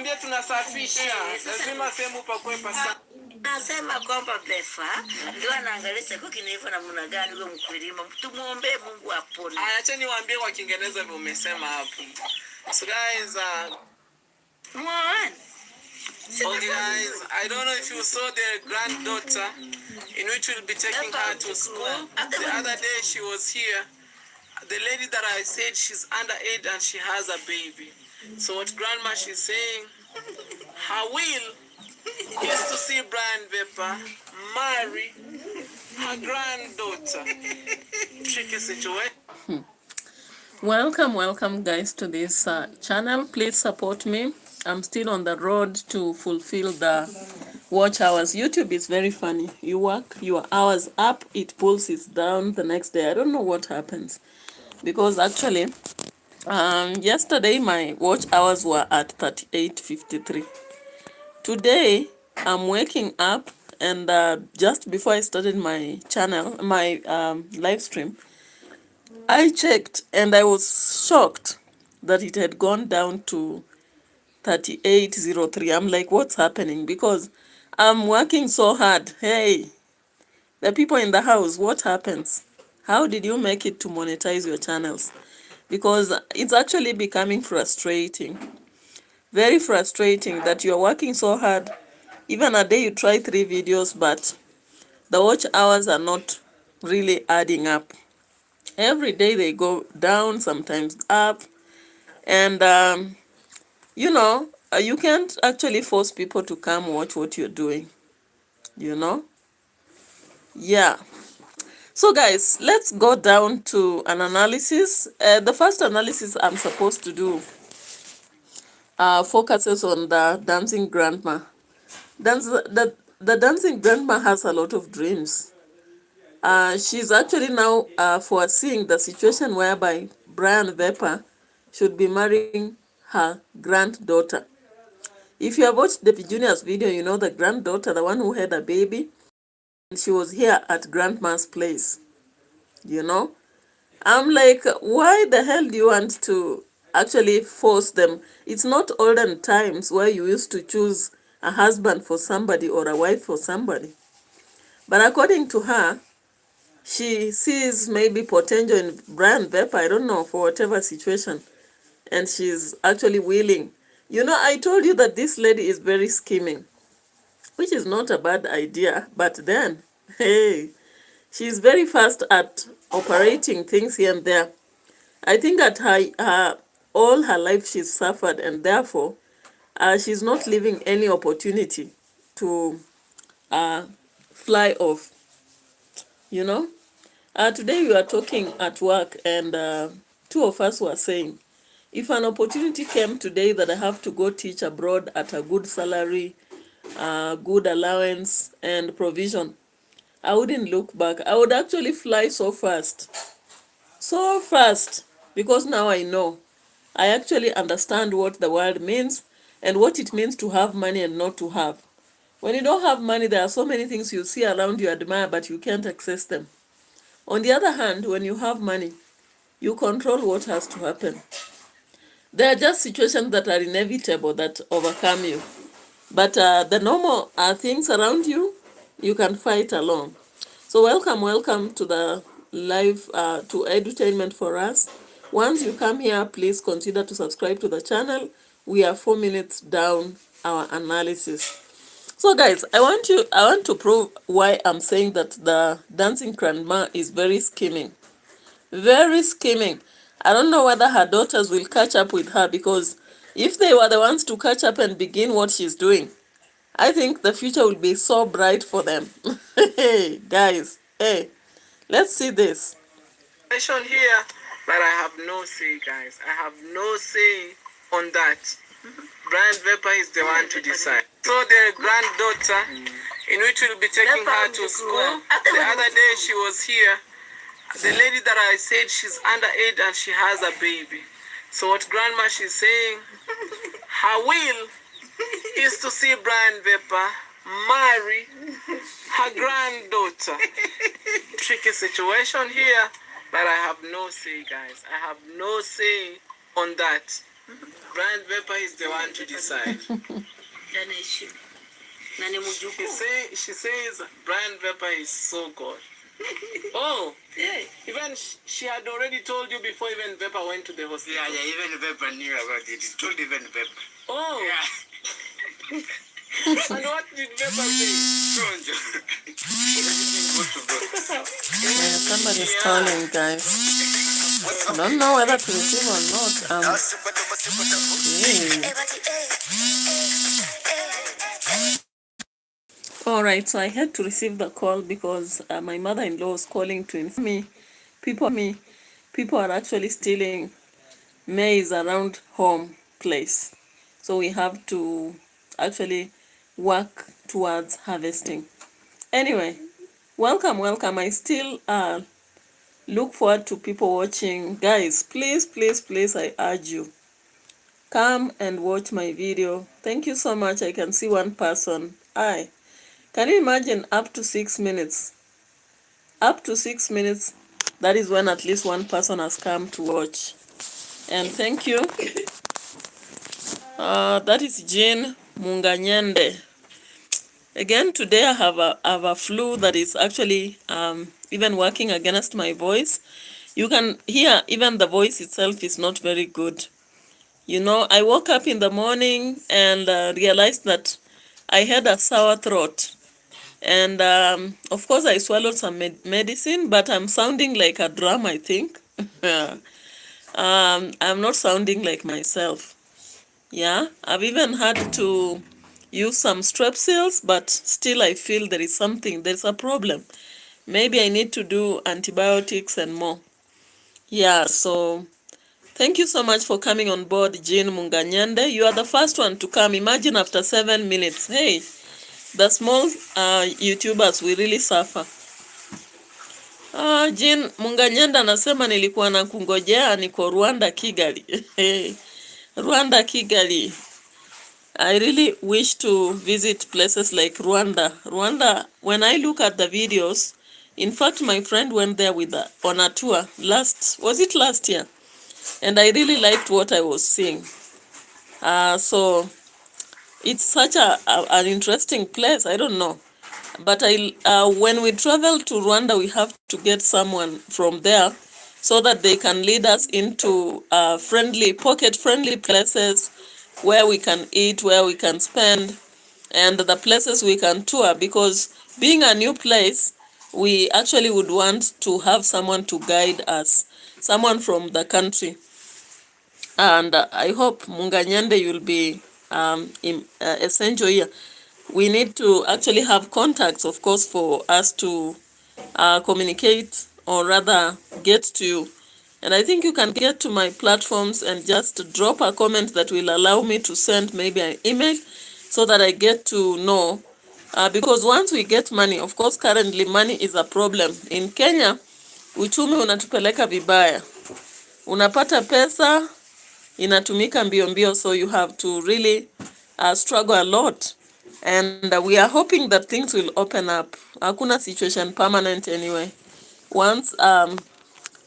Mwambie tunasafisha. Lazima sehemu pakwe pasa. Nasema kwamba Befa ndio anaangalia kwa kinaifa namna gani kwa mkulima. Tumuombe Mungu apone. Acha niwaambie kwa Kiingereza vile umesema hapo. So guys, okay guys, I don't know if you saw the granddaughter in which we'll be taking her to school. The other day she was here. The lady that I said she's underage and she has a baby. So what grandma she's saying, her will is to see Brian Vapor marry her granddaughter. Tricky situation. Welcome guys to this channel. Please support me. I'm still on the road to fulfill the watch hours. YouTube is very funny. You work your hours up, it pulls it down the next day. I don't know what happens, because actually yesterday my watch hours were at 38:53. Today I'm waking up, and just before I started my channel, my live stream, I checked and I was shocked that it had gone down to 38:03. I'm like, what's happening? Because I'm working so hard. Hey, the people in the house, what happens? How did you make it to monetize your channels? Because it's actually becoming frustrating. Very frustrating that you're working so hard. Even a day you try 3 videos, but the watch hours are not really adding up. Every day they go down, sometimes up. And you know, you can't actually force people to come watch what you're doing, you know? Yeah. So guys, let's go down to an analysis. The first analysis I'm supposed to do focuses on the dancing grandma. The dancing grandma has a lot of dreams. She's actually now foreseeing the situation whereby Brian Vapor should be marrying her granddaughter. If you have watched David Jr.'s video, you know the granddaughter, the one who had a baby, and she was here at grandma's place, you know? I'm like, why the hell do you want to actually force them? It's not olden times where you used to choose a husband for somebody or a wife for somebody. But according to her, she sees maybe potential in Brian Vapor, I don't know, for whatever situation, and she's actually willing. You know, I told you that this lady is very scheming, which is not a bad idea, but then, hey, she's very fast at operating things here and there. I think at all her life she's suffered, and therefore she's not leaving any opportunity to fly off, you know. Today we were talking at work, and 2 of us were saying, if an opportunity came today that I have to go teach abroad at a good salary, good allowance and provision, I wouldn't look back. I would actually fly so fast, because now I know. I actually understand what the world means and what it means to have money and not to have. When you don't have money, there are so many things you see around you admire, but you can't access them. On the other hand, when you have money, you control what has to happen. There are just situations that are inevitable that overcome you. But the normal things around you, you can fight alone. So welcome to the live, to edutainment for us. Once you come here, please consider to subscribe to the channel. We are 4 minutes down our analysis. So guys, I want to prove why I'm saying that the dancing grandma is very scheming. Very scheming. I don't know whether her daughters will catch up with her, because if they were the ones to catch up and begin what she's doing, I think the future will be so bright for them. Hey, guys, hey, let's see this. Here, but I have no say, guys. I have no say on that. Brian Vapor is the one to decide. So the granddaughter, in which we'll be taking her to school, the other day she was here. The lady that I said she's underage and she has a baby. So what grandma she's saying, her will is to see Brian Vapor marry her granddaughter. Tricky situation here, but I have no say, guys. I have no say on that. Brian Vapor is the one to decide. She says Brian Vapor is so good. Oh, yeah. Even she had already told you before even Vapor went to the hospital. Yeah, even Vapor knew about it. He told even Vapor. Oh. Yeah. And what did Vapor say? Yeah, somebody's calling, guys. I don't know whether to receive or not. Alright, so I had to receive the call because my mother-in-law was calling to inform me people are actually stealing maize around home place. So we have to actually work towards harvesting. Anyway, welcome. I still look forward to people watching. Guys, please, I urge you, come and watch my video. Thank you so much. I can see one person. Can you imagine up to 6 minutes? Up to 6 minutes, that is when at least one person has come to watch. And thank you. That is Jean Munganyende. Again, today I have a flu that is actually even working against my voice. You can hear even the voice itself is not very good. You know, I woke up in the morning and realized that I had a sour throat. And of course, I swallowed some medicine, but I'm sounding like a drum, I think. I'm not sounding like myself. Yeah, I've even had to use some strepsils, but still I feel there's a problem. Maybe I need to do antibiotics and more. Yeah, so thank you so much for coming on board, Jean Munganyende. You are the first one to come. Imagine after 7 minutes. Hey, the small YouTubers will really suffer. Jean Munganyende anasema nilikuwa na kungojea niko Rwanda, Kigali. Rwanda, Kigali. I really wish to visit places like Rwanda. Rwanda, when I look at the videos, in fact, my friend went there on a tour was it last year? And I really liked what I was seeing. So it's such an interesting place. I don't know. But when we travel to Rwanda, we have to get someone from there so that they can lead us into pocket-friendly places where we can eat, where we can spend, and the places we can tour. Because being a new place, we actually would want to have someone to guide us, someone from the country. And I hope Munganyende you'll be essential here. We need to actually have contacts, of course, for us to communicate, or rather get to you. And I think you can get to my platforms and just drop a comment that will allow me to send maybe an email so that I get to know. Because once we get money, of course, currently money is a problem. In Kenya, uchumi unatupeleka vibaya. Unapata pesa, inatumika mbio, so you have to really struggle a lot. And we are hoping that things will open up. Hakuna situation permanent anyway. Once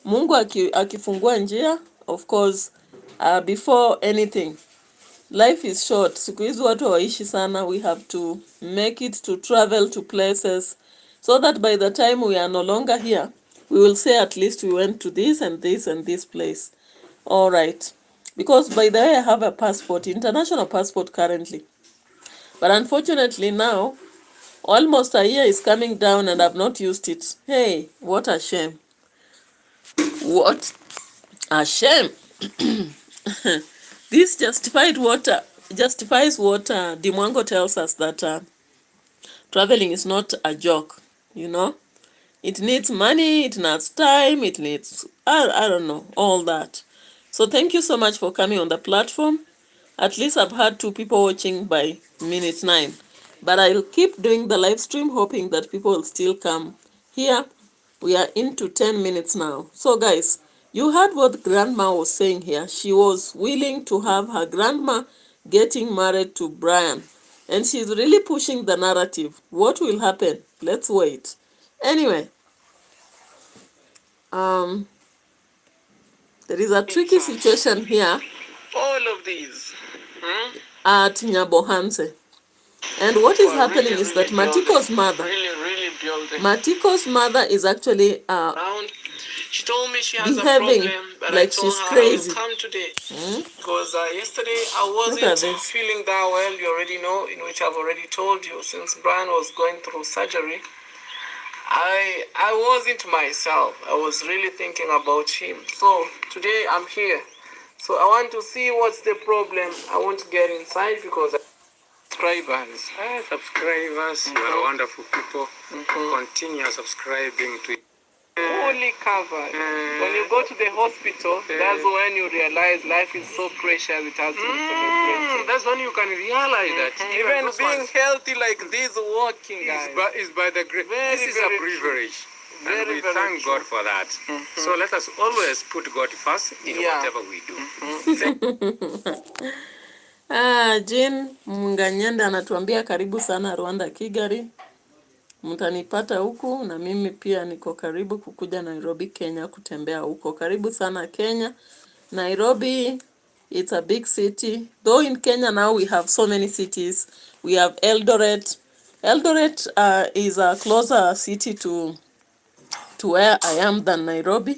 Mungu akifungua njia, of course, before anything, life is short. Siku hizi watu hawaishi sana. We have to make it to travel to places so that by the time we are no longer here, we will say at least we went to this and this and this place. All right. Because by the way, I have a passport, international passport currently. But unfortunately now, almost a year is coming down and I've not used it. Hey, what a shame. What a shame. This justifies what DMWANGO tells us, that traveling is not a joke, you know. It needs money, it needs time, it needs, I don't know, all that. So thank you so much for coming on the platform. At least I've had 2 people watching by minute 9. But I'll keep doing the live stream, hoping that people will still come here. We are into 10 minutes now. So guys, you heard what Grandma was saying here. She was willing to have her grandma getting married to Brian. And she's really pushing the narrative. What will happen? Let's wait. Anyway, there is a tricky situation here all of these at Nyabohanse. And what is happening is that Matiko's mother, is actually she told me she has behaving a problem, but like I told she's her crazy. I will come today. Because yesterday I wasn't feeling that well, you already know, in which I've already told you, since Brian was going through surgery. I wasn't myself. I was really thinking about him. So today I'm here. So I want to see what's the problem. I want to get inside because subscribers. Subscribers, you are wonderful people. Continue subscribing to fully covered. When you go to the hospital, that's when you realize life is so precious. It has to be celebrated. That's when you can realize that Even being healthy like this, walking is by the grace. This is a privilege. And we thank God for that. So let us always put God first in whatever we do. Jean Munganyenda anatuambia karibu sana Rwanda Kigali. Mtanipata huku na mimi pia niko karibu kukuja Nairobi, Kenya kutembea huko. Karibu sana Kenya. Nairobi, it's a big city. Though in Kenya now we have so many cities. We have Eldoret. Eldoret is a closer city to where I am than Nairobi.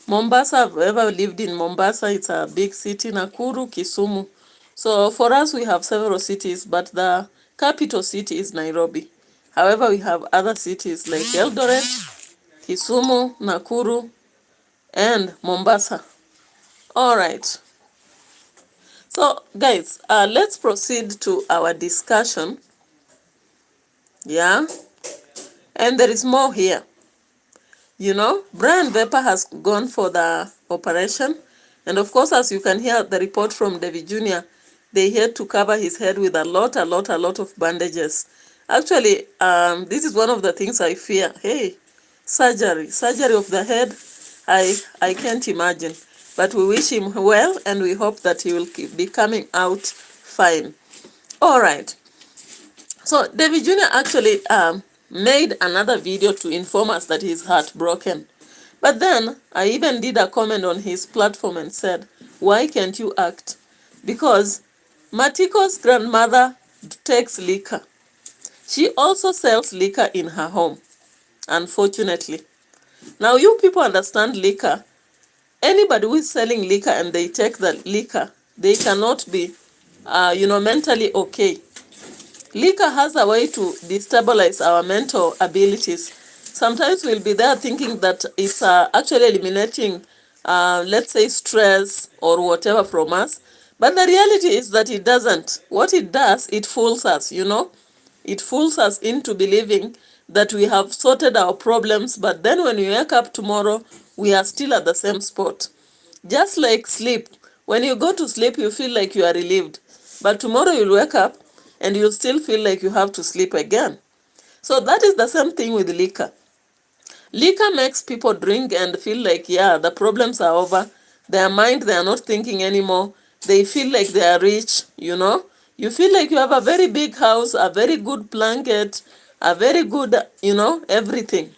Mombasa, I've ever lived in Mombasa. It's a big city. Nakuru, Kisumu. So for us, we have several cities, but the capital city is Nairobi. However, we have other cities like Eldoret, Kisumu, Nakuru, and Mombasa. All right. So, guys, let's proceed to our discussion. Yeah. And there is more here. You know, Brian Vepper has gone for the operation. And of course, as you can hear the report from David Jr., they had to cover his head with a lot of bandages. Actually, this is one of the things I fear. Hey, surgery of the head, I can't imagine. But we wish him well, and we hope that he will be coming out fine. All right. So David Jr. actually made another video to inform us that he's heartbroken. But then I even did a comment on his platform and said, why can't you act? Because MATIKO'S grandmother takes liquor. She also sells liquor in her home, unfortunately. Now you people understand liquor. Anybody who is selling liquor and they take the liquor, they cannot be, mentally okay. Liquor has a way to destabilize our mental abilities. Sometimes we'll be there thinking that it's actually eliminating, let's say, stress or whatever from us. But the reality is that it doesn't. What it does, it fools us, you know. It fools us into believing that we have sorted our problems, but then when we wake up tomorrow, we are still at the same spot. Just like sleep. When you go to sleep, you feel like you are relieved. But tomorrow you'll wake up and you'll still feel like you have to sleep again. So that is the same thing with liquor. Liquor makes people drink and feel like, yeah, the problems are over. Their mind, they are not thinking anymore. They feel like they are rich, you know. You feel like you have a very big house, a very good blanket, a very good, everything.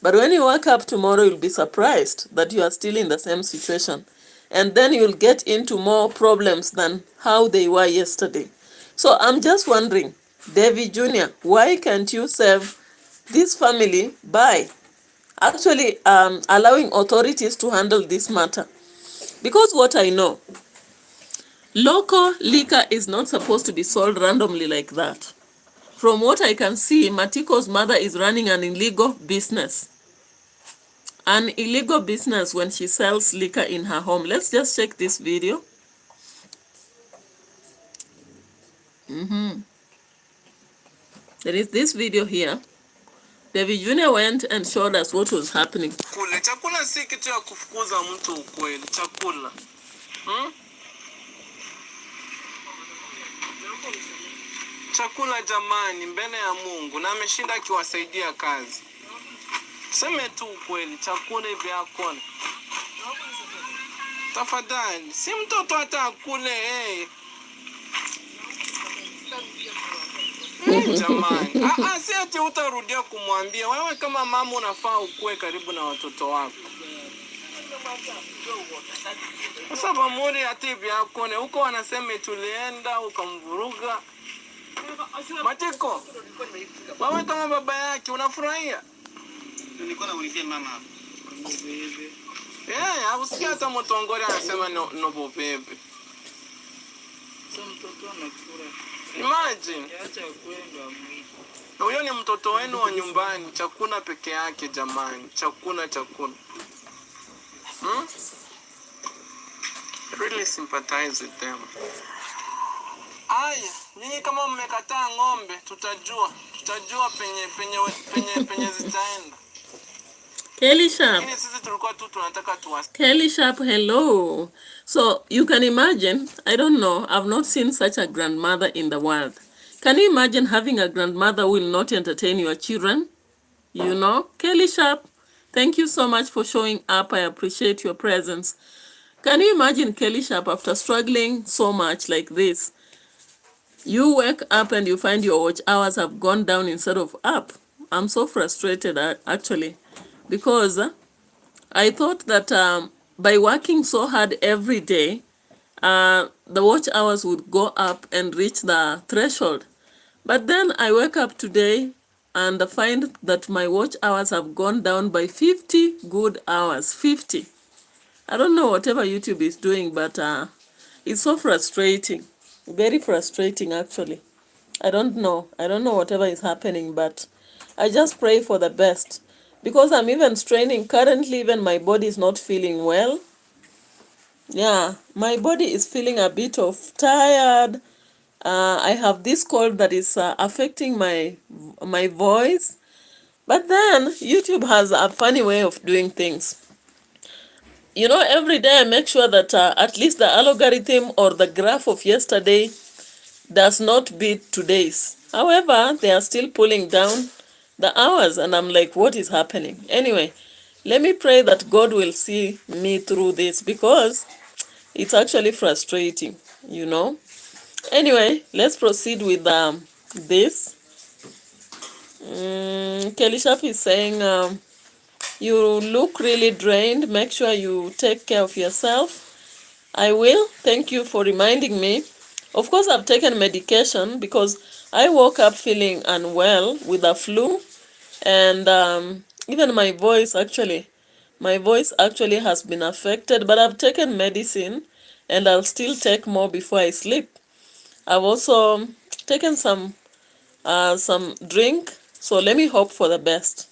But when you wake up tomorrow, you'll be surprised that you are still in the same situation. And then you'll get into more problems than how they were yesterday. So I'm just wondering, David Jr., why can't you save this family by actually allowing authorities to handle this matter? Because what I know, local liquor is not supposed to be sold randomly like that. From what I can see, MATIKO'S mother is running an illegal business. An illegal business when she sells liquor in her home. Let's just check this video. There is this video here. David Jr. went and showed us what was happening. Chakula si kitu ya kufukuza mtu ukweli. Chakula. Chakula jamani, mbele ya Mungu. Na ameshinda akiwasaidia kazi. Seme tu ukweli, chakula hivi hakuna. Tafadhali, si mtoto hata akule, Jamani, si ati utarudia kumwambia. Wewe kama mama unafaa ukue karibu na watoto wako. Sasa bamuri ati byakone huko wanasema tulienda ukamvuruga. Matiko, wewe kama baba yake unafurahia? Nilikuwa naulizia mama. Usikia hata mtongori anasema no bobebe. Mtoto anakula. Imagine. Acha kwenda mwili. Na huyo ni mtoto wenu wa nyumbani, chakula peke yake jamani, chakula. I really sympathize with them. Aya, nyinyi kama mmekataa ng'ombe, tutajua penye zitaenda. Kelly Sharp. Sisi tulikuwa tu tunataka Kelly Sharp, hello. So you can imagine, I don't know, I've not seen such a grandmother in the world. Can you imagine having a grandmother who will not entertain your children? You know, Kelly Sharp, thank you so much for showing up. I appreciate your presence. Can you imagine Kelly Sharp after struggling so much like this? You wake up and you find your watch hours have gone down instead of up. I'm so frustrated actually, because I thought that by working so hard every day, the watch hours would go up and reach the threshold. But then I wake up today and find that my watch hours have gone down by 50 good hours. 50. I don't know whatever YouTube is doing, but it's so frustrating. Very frustrating, actually. I don't know whatever is happening, but I just pray for the best. Because I'm even straining. Currently, even my body is not feeling well. Yeah, my body is feeling a bit of tired. I have this cold that is affecting my voice. But then, YouTube has a funny way of doing things. You know, every day I make sure that at least the algorithm or the graph of yesterday does not beat today's. However, they are still pulling down the hours, and I'm like, what is happening? Anyway, let me pray that God will see me through this, because it's actually frustrating, you know. Anyway, let's proceed with this. Kelly Sharp is saying, you look really drained. Make sure you take care of yourself. I will. Thank you for reminding me. Of course, I've taken medication because I woke up feeling unwell with a flu. And even my voice actually has been affected. But I've taken medicine and I'll still take more before I sleep. I've also taken some drink. So let me hope for the best.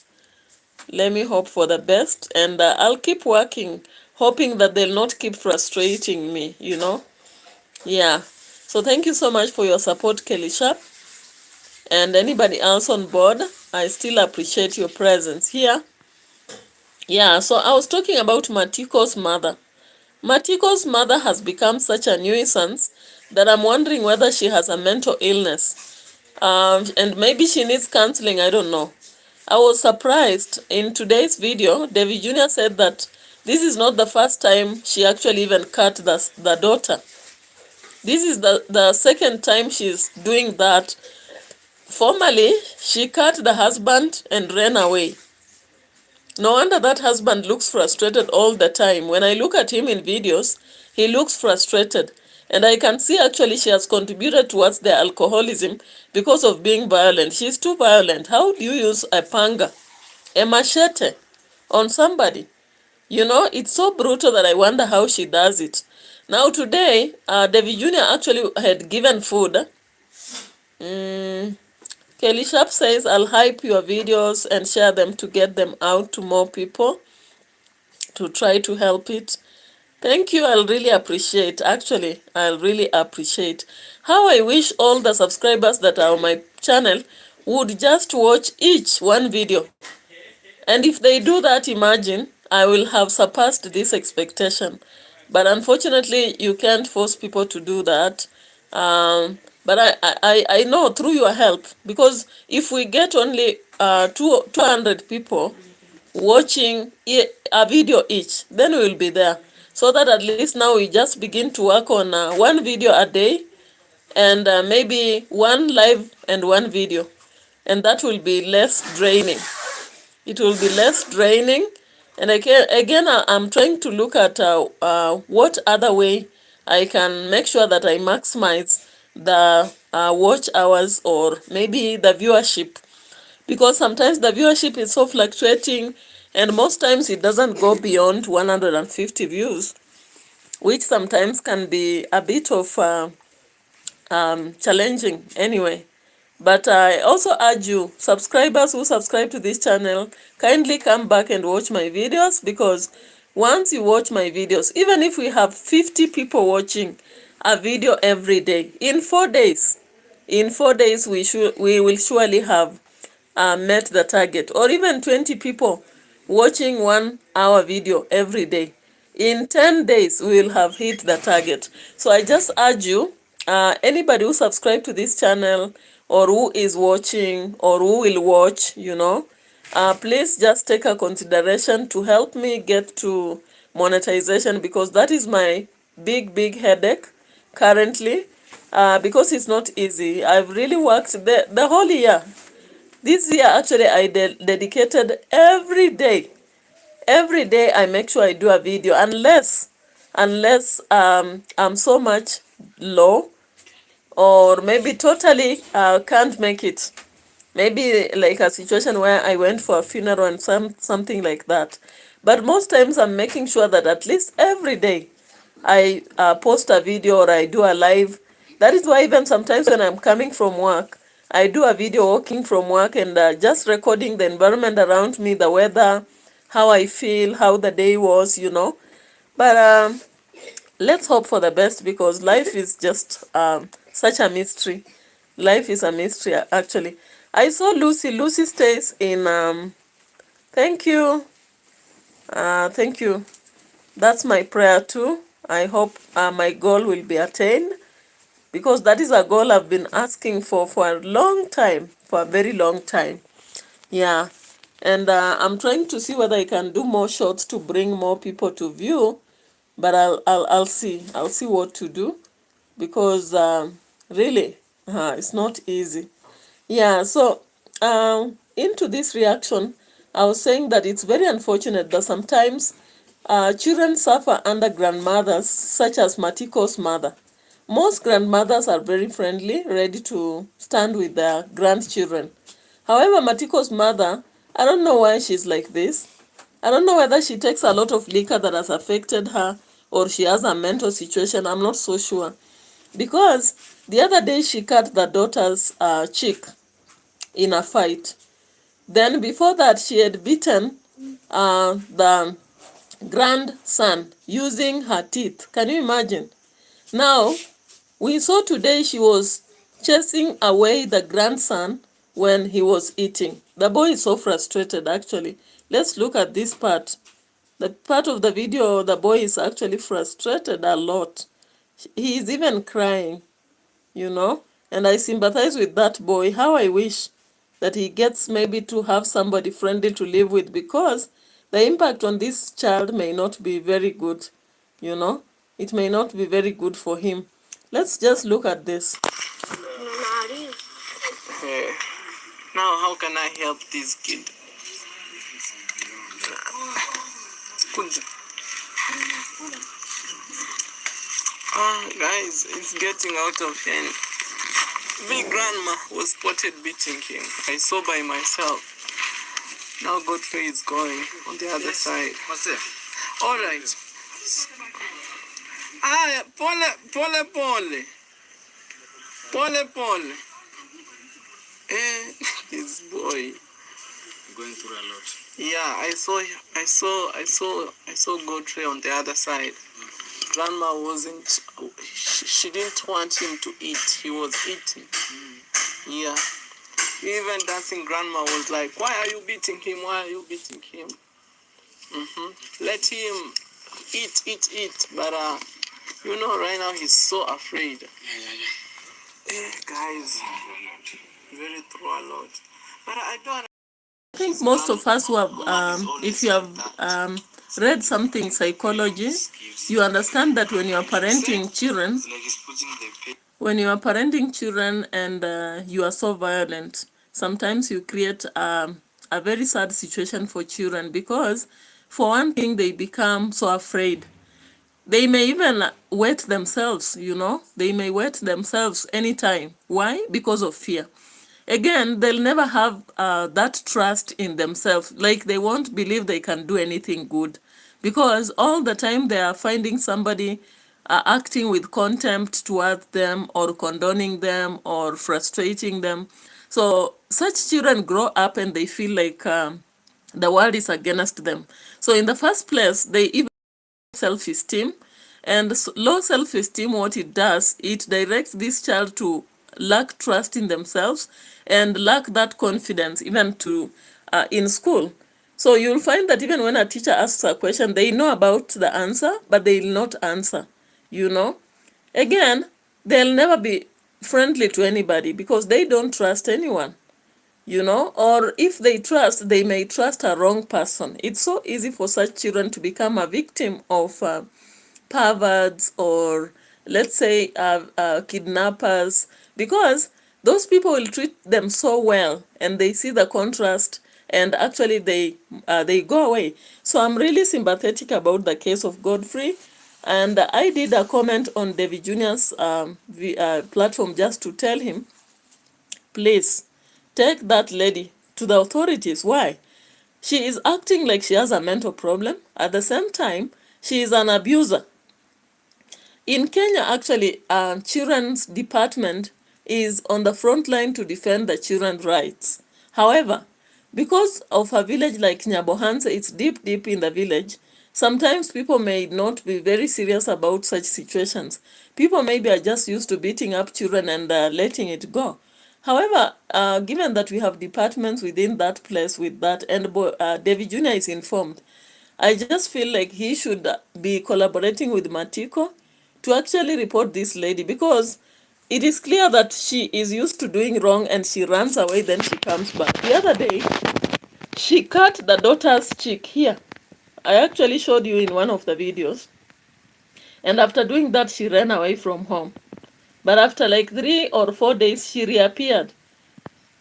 And I'll keep working, hoping that they'll not keep frustrating me, you know. Yeah. So thank you so much for your support, Kelly Sharp. And anybody else on board, I still appreciate your presence here. Yeah, so I was talking about Matiko's mother. Matiko's mother has become such a nuisance that I'm wondering whether she has a mental illness. And maybe she needs counseling, I don't know. I was surprised. In today's video, David Jr. said that this is not the first time she actually even cut the daughter. This is the second time she's doing that. Formerly, she cut the husband and ran away. No wonder that husband looks frustrated all the time. When I look at him in videos, he looks frustrated. And I can see actually she has contributed towards the alcoholism because of being violent. She's too violent. How do you use a panga, a machete on somebody? You know, it's so brutal that I wonder how she does it. Now today, David Jr. actually had given food. Kelly Sharp says, I'll hype your videos and share them to get them out to more people to try to help it. Thank you. I'll really appreciate. Actually, I'll really appreciate. How I wish all the subscribers that are on my channel would just watch each one video. And if they do that, imagine, I will have surpassed this expectation. But unfortunately, you can't force people to do that. But I know through your help, because if we get only 200 people watching a video each, then we will be there. So that at least now we just begin to work on one video a day, and maybe one live and one video. And that will be less draining. It will be less draining, And again, I'm trying to look at what other way I can make sure that I maximize the watch hours or maybe the viewership, because sometimes the viewership is so fluctuating and most times it doesn't go beyond 150 views, which sometimes can be a bit of challenging anyway. But I also urge you, subscribers who subscribe to this channel, kindly come back and watch my videos, because once you watch my videos, even if we have 50 people watching a video every day, in 4 days, we will surely have met the target. Or even 20 people watching 1 hour video every day, in 10 days we will have hit the target. So I just urge you, anybody who subscribe to this channel or who is watching or who will watch, please just take a consideration to help me get to monetization, because that is my big headache currently, because it's not easy. I've really worked the whole year. This year, actually, I dedicated every day. Every day, I make sure I do a video, unless I'm so much low, or maybe totally can't make it. Maybe like a situation where I went for a funeral and something like that. But most times, I'm making sure that at least every day I post a video or I do a live. That is why even sometimes when I'm coming from work, I do a video walking from work and just recording the environment around me, the weather, how I feel, how the day was, But let's hope for the best, because life is just such a mystery. Life is a mystery, actually. I saw Lucy. Lucy stays in... thank you. Thank you. That's my prayer too. I hope my goal will be attained, because that is a goal I've been asking for a long time, for a very long time. Yeah. And I'm trying to see whether I can do more shots to bring more people to view, but I'll see. I'll see what to do, because really, it's not easy. Yeah, so into this reaction, I was saying that it's very unfortunate that sometimes children suffer under grandmothers, such as MATIKO'S mother. Most grandmothers are very friendly, ready to stand with their grandchildren. However, MATIKO'S mother, I don't know why she's like this. I don't know whether she takes a lot of liquor that has affected her, or she has a mental situation. I'm not so sure. Because the other day she cut the daughter's cheek in a fight. Then before that, she had beaten the grandson using her teeth. Can you imagine? Now, we saw today she was chasing away the grandson when he was eating. The boy is so frustrated, actually. Let's look at this part. The part of the video, the boy is actually frustrated a lot. He is even crying, and I sympathize with that boy. How I wish that he gets maybe to have somebody friendly to live with, because the impact on this child may not be very good, It may not be very good for him. Let's just look at this. Now, how can I help this kid? Guys, it's getting out of hand. Big grandma was spotted beating him. I saw by myself. Now Godfrey is going on the other side. What's it? All right. Pole. This boy. Going through a lot. Yeah, I saw Godfrey on the other side. Grandma wasn't. She didn't want him to eat. He was eating. Yeah. Even dancing grandma was like, "Why are you beating him? Why are you beating him? Let him eat." But right now he's so afraid. Guys, very through a lot. But I don't. I think most of us who have, if you have read something psychology, you understand that when you are parenting children, and you are so violent, sometimes you create a very sad situation for children, because for one thing, they become so afraid. They may even wet themselves, you know. They may wet themselves anytime. Why? Because of fear. Again, they'll never have that trust in themselves. Like, they won't believe they can do anything good. Because all the time they are finding somebody acting with contempt towards them, or condoning them, or frustrating them. So such children grow up and they feel like the world is against them. So in the first place, they even self-esteem, and low self-esteem, what it does, it directs this child to lack trust in themselves and lack that confidence even to in school. So you'll find that even when a teacher asks a question, they know about the answer, but they will not answer, you know. Again, they'll never be friendly to anybody because they don't trust anyone, you know. Or if they trust, they may trust a wrong person. It's so easy for such children to become a victim of perverts, or let's say kidnappers, because those people will treat them so well and they see the contrast, and actually they go away. So I'm really sympathetic about the case of Godfrey, and I did a comment on David Jr.'s platform just to tell him, please take that lady to the authorities. Why? She is acting like she has a mental problem. At the same time, she is an abuser. In Kenya, actually, children's department is on the front line to defend the children's rights. However, because of a village like Nyabohanse, it's deep in the village, sometimes people may not be very serious about such situations. People maybe are just used to beating up children and letting it go. However, given that we have departments within that place with that, and David Jr. is informed, I just feel like he should be collaborating with Matiko to actually report this lady, because it is clear that she is used to doing wrong and she runs away, then she comes back. The other day, she cut the daughter's cheek here. I actually showed you in one of the videos. And after doing that, she ran away from home. But after like 3 or 4 days, she reappeared.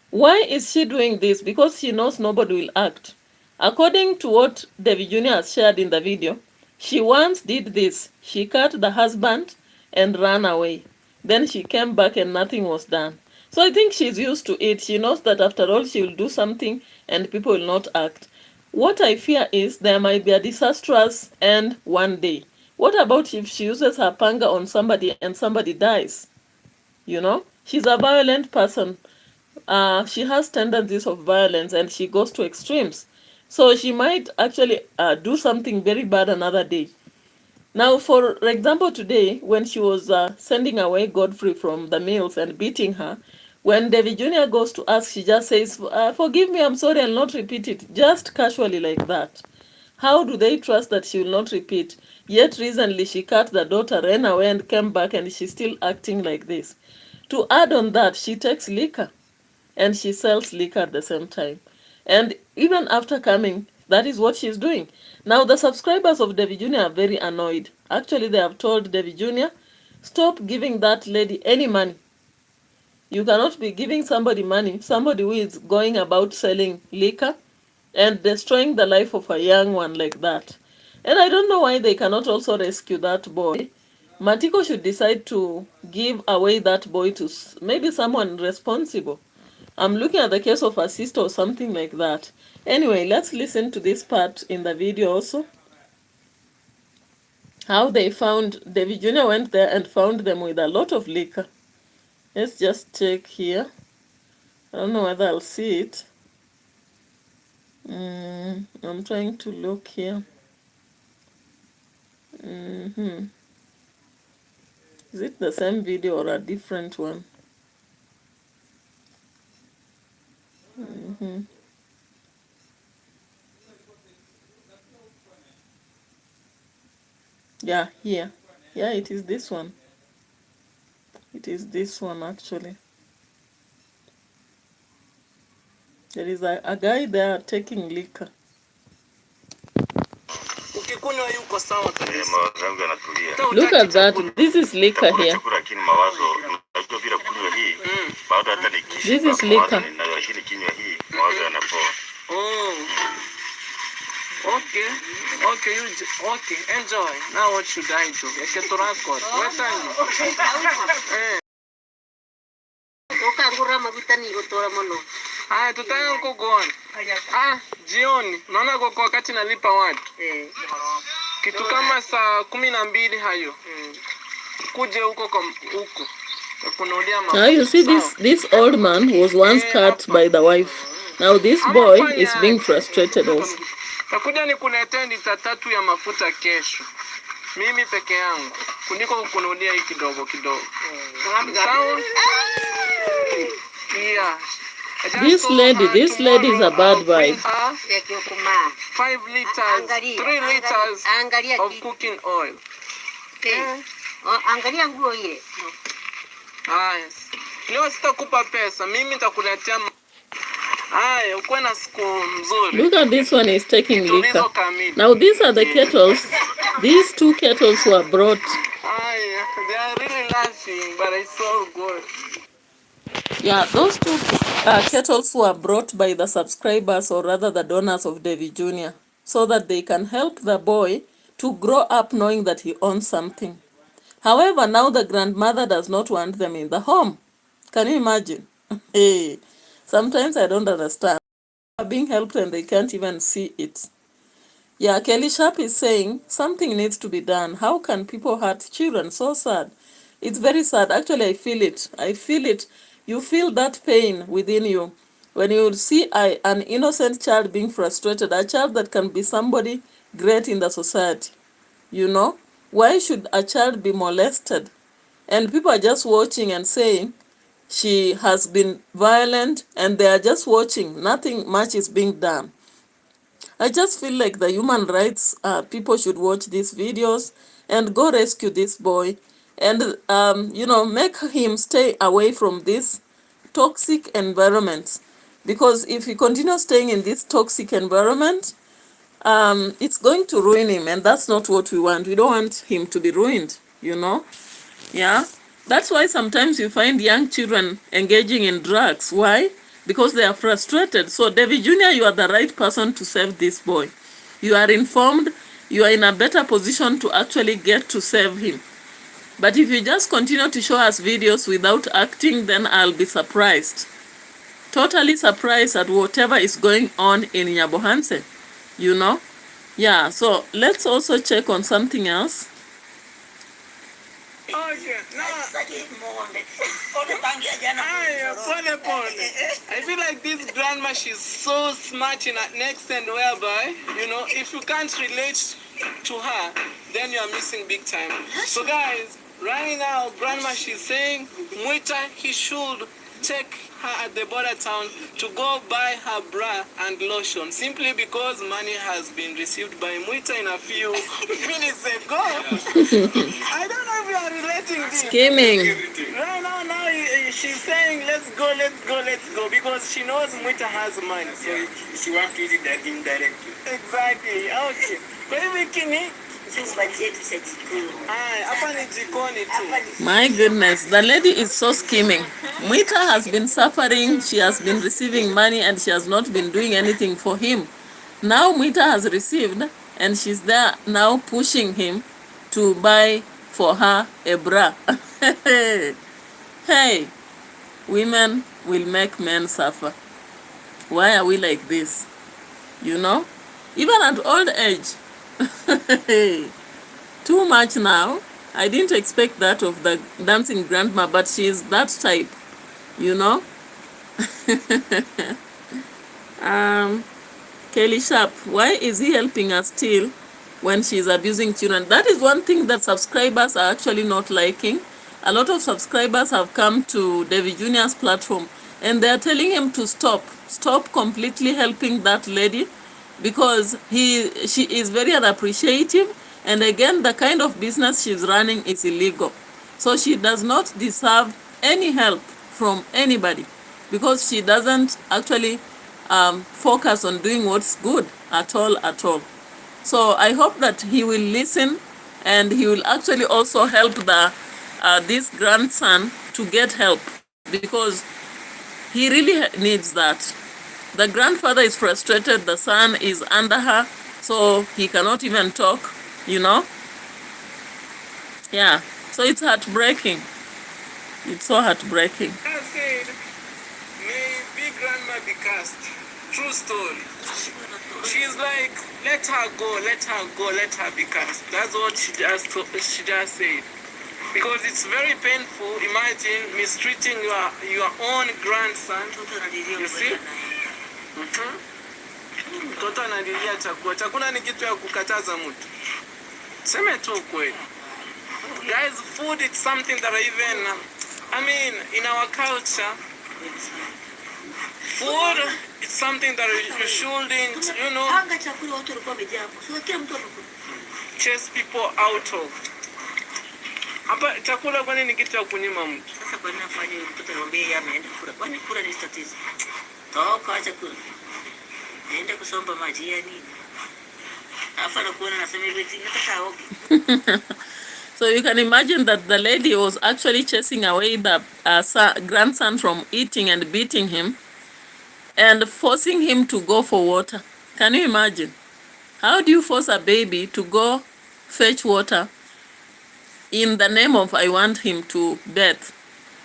Why is she doing this? Because she knows nobody will act. According to what David Jr. has shared in the video, she once did this. She cut the husband and ran away. Then she came back and nothing was done. So I think she's used to it. She knows that after all, she will do something and people will not act. What I fear is there might be a disastrous end one day. What about if she uses her panga on somebody and somebody dies? You know, she's a violent person. She has tendencies of violence and she goes to extremes. So she might actually do something very bad another day. Now, for example, today, when she was sending away Godfrey from the mills and beating her, when David Jr. goes to ask, she just says, forgive me, I'm sorry, I'll not repeat it. Just casually like that. How do they trust that she will not repeat? Yet recently she cut the daughter, ran away and came back, and she's still acting like this. To add on that, she takes liquor and she sells liquor at the same time. And even after coming, that is what she's doing. Now, the subscribers of David Jr. are very annoyed. Actually, they have told David Jr., stop giving that lady any money. You cannot be giving somebody money, somebody who is going about selling liquor and destroying the life of a young one like that. And I don't know why they cannot also rescue that boy. Matiko should decide to give away that boy to maybe someone responsible. I'm looking at the case of a sister or something like that. Anyway, let's listen to this part in the video also. How they found, David Jr. went there and found them with a lot of liquor. Let's just check here. I don't know whether I'll see it. I'm trying to look here. Is it the same video or a different one? Yeah, here. Yeah, it is this one. It is this one actually. There is a guy there taking liquor. Ukikunywa yuko sawa kabisa. Look at that. This is liquor here. This is liquor. Okay. Okay, okay, enjoy. Now what should I do? What time? Haya, tutaka kukuona. Jioni. Naona kwa wakati nalipa watu. Kitu kama saa 12 hayo. Kuje huko huko. Now you see this old man was once cut by the wife. Now this boy is being frustrated also. Takuja nikuletee lita 3 ya mafuta kesho. Mimi peke yangu. Kuniko kukunulia hii kidogo kidogo. Sawa? Yeah. This lady is a bad vibe. 5 liters, 3 liters of cooking oil. Angalia nguo ile. Yes. Leo sitakupa pesa, mimi nitakuletea. Haya, uko na siku nzuri. Look at this one is taking liquor. Now these are the kettles. These 2 kettles were brought. They are really laughing, but it's so good. Yeah, those 2 kettles were brought by the subscribers, or rather the donors of Devi Jr., so that they can help the boy to grow up knowing that he owns something. However, now the grandmother does not want them in the home. Can you imagine? Hey, sometimes I don't understand. They are being helped and they can't even see it. Yeah, Kelly Sharp is saying something needs to be done. How can people hurt children? So sad. It's very sad. Actually, I feel it. I feel it. You feel that pain within you when you see an innocent child being frustrated, a child that can be somebody great in the society. You know, why should a child be molested? And people are just watching and saying she has been violent, and they are just watching. Nothing much is being done. I just feel like the human rights people should watch these videos and go rescue this boy and, you know, make him stay away from this toxic environment. Because if he continues staying in this toxic environment, it's going to ruin him, and that's not what we want. We don't want him to be ruined, you know? Yeah? That's why sometimes you find young children engaging in drugs. Why? Because they are frustrated. So, Devi Jr., you are the right person to save this boy. You are informed. You are in a better position to actually get to save him. But if you just continue to show us videos without acting, then I'll be surprised. Totally surprised at whatever is going on in Nyabohanse. You know? Yeah, so let's also check on something else. Okay, I feel like this grandma, she's so smart in an extent whereby, you know, if you can't relate to her, then you are missing big time. So guys, right now, grandma, she's saying Mwita, he should take her at the border town to go buy her bra and lotion, simply because money has been received by Mwita in a few minutes ago. I don't know if you are relating this. Scheming. Right now she's saying let's go, because she knows Mwita has money. So she wants to use it indirectly. Exactly. Okay. Kwa hivyo kini my goodness, the lady is so scheming. Mwita has been suffering, she has been receiving money, and she has not been doing anything for him. Now Mwita has received, and she's there now pushing him to buy for her a bra. Hey, women will make men suffer. Why are we like this? You know? Even at old age. Too much now. I didn't expect that of the dancing grandma, but she is that type, you know. Kelly Sharp, why is he helping us still when she's abusing children? That is one thing that subscribers are actually not liking. A lot of subscribers have come to Devi Jr.'s platform, and they are telling him to stop completely helping that lady, because she is very unappreciative, and again, the kind of business she's running is illegal. So she does not deserve any help from anybody, because she doesn't actually focus on doing what's good at all. So I hope that he will listen, and he will actually also help this grandson to get help, because he really needs that. The grandfather is frustrated, the son is under her, so he cannot even talk, you know. Yeah, so it's heartbreaking. It's so heartbreaking. I said, may big grandma be cast. True story. She's like, let her go, let her go, let her be cast. That's what she just said. Because it's very painful. Imagine mistreating your own grandson. You see? Mtoto analilia chakula. Chakula ni kitu ya kukataza mtu. Seme tu kweli. Guys, food is something that even, I mean, in our culture, food is something that you shouldn't, you know, chase people out of. Hapa chakula kwani ni kitu ya kunyima mtu. Sasa kwa nini afanye mtoto anambia yeye ameenda kula? Kwani kula ni tatizo? Toka acha kula. Naenda kusomba maji ya nini? Afana kuona nasema hivi nataka aoge. So you can imagine that the lady was actually chasing away the grandson from eating and beating him and forcing him to go for water. Can you imagine? How do you force a baby to go fetch water in the name of I want him to bathe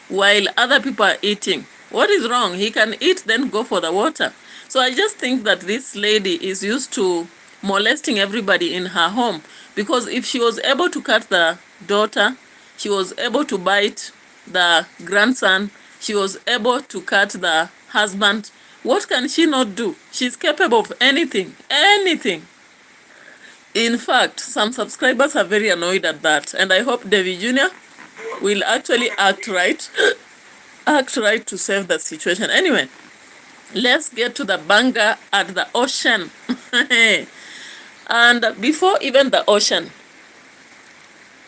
while other people are eating? What is wrong? He can eat, then go for the water. So I just think that this lady is used to molesting everybody in her home, because if she was able to cut the daughter, she was able to bite the grandson, she was able to cut the husband, what can she not do? She's capable of anything, anything. In fact, some subscribers are very annoyed at that, and I hope David Jr. will actually act right to save the situation. Anyway, let's get to the banger at the ocean. And before even the ocean,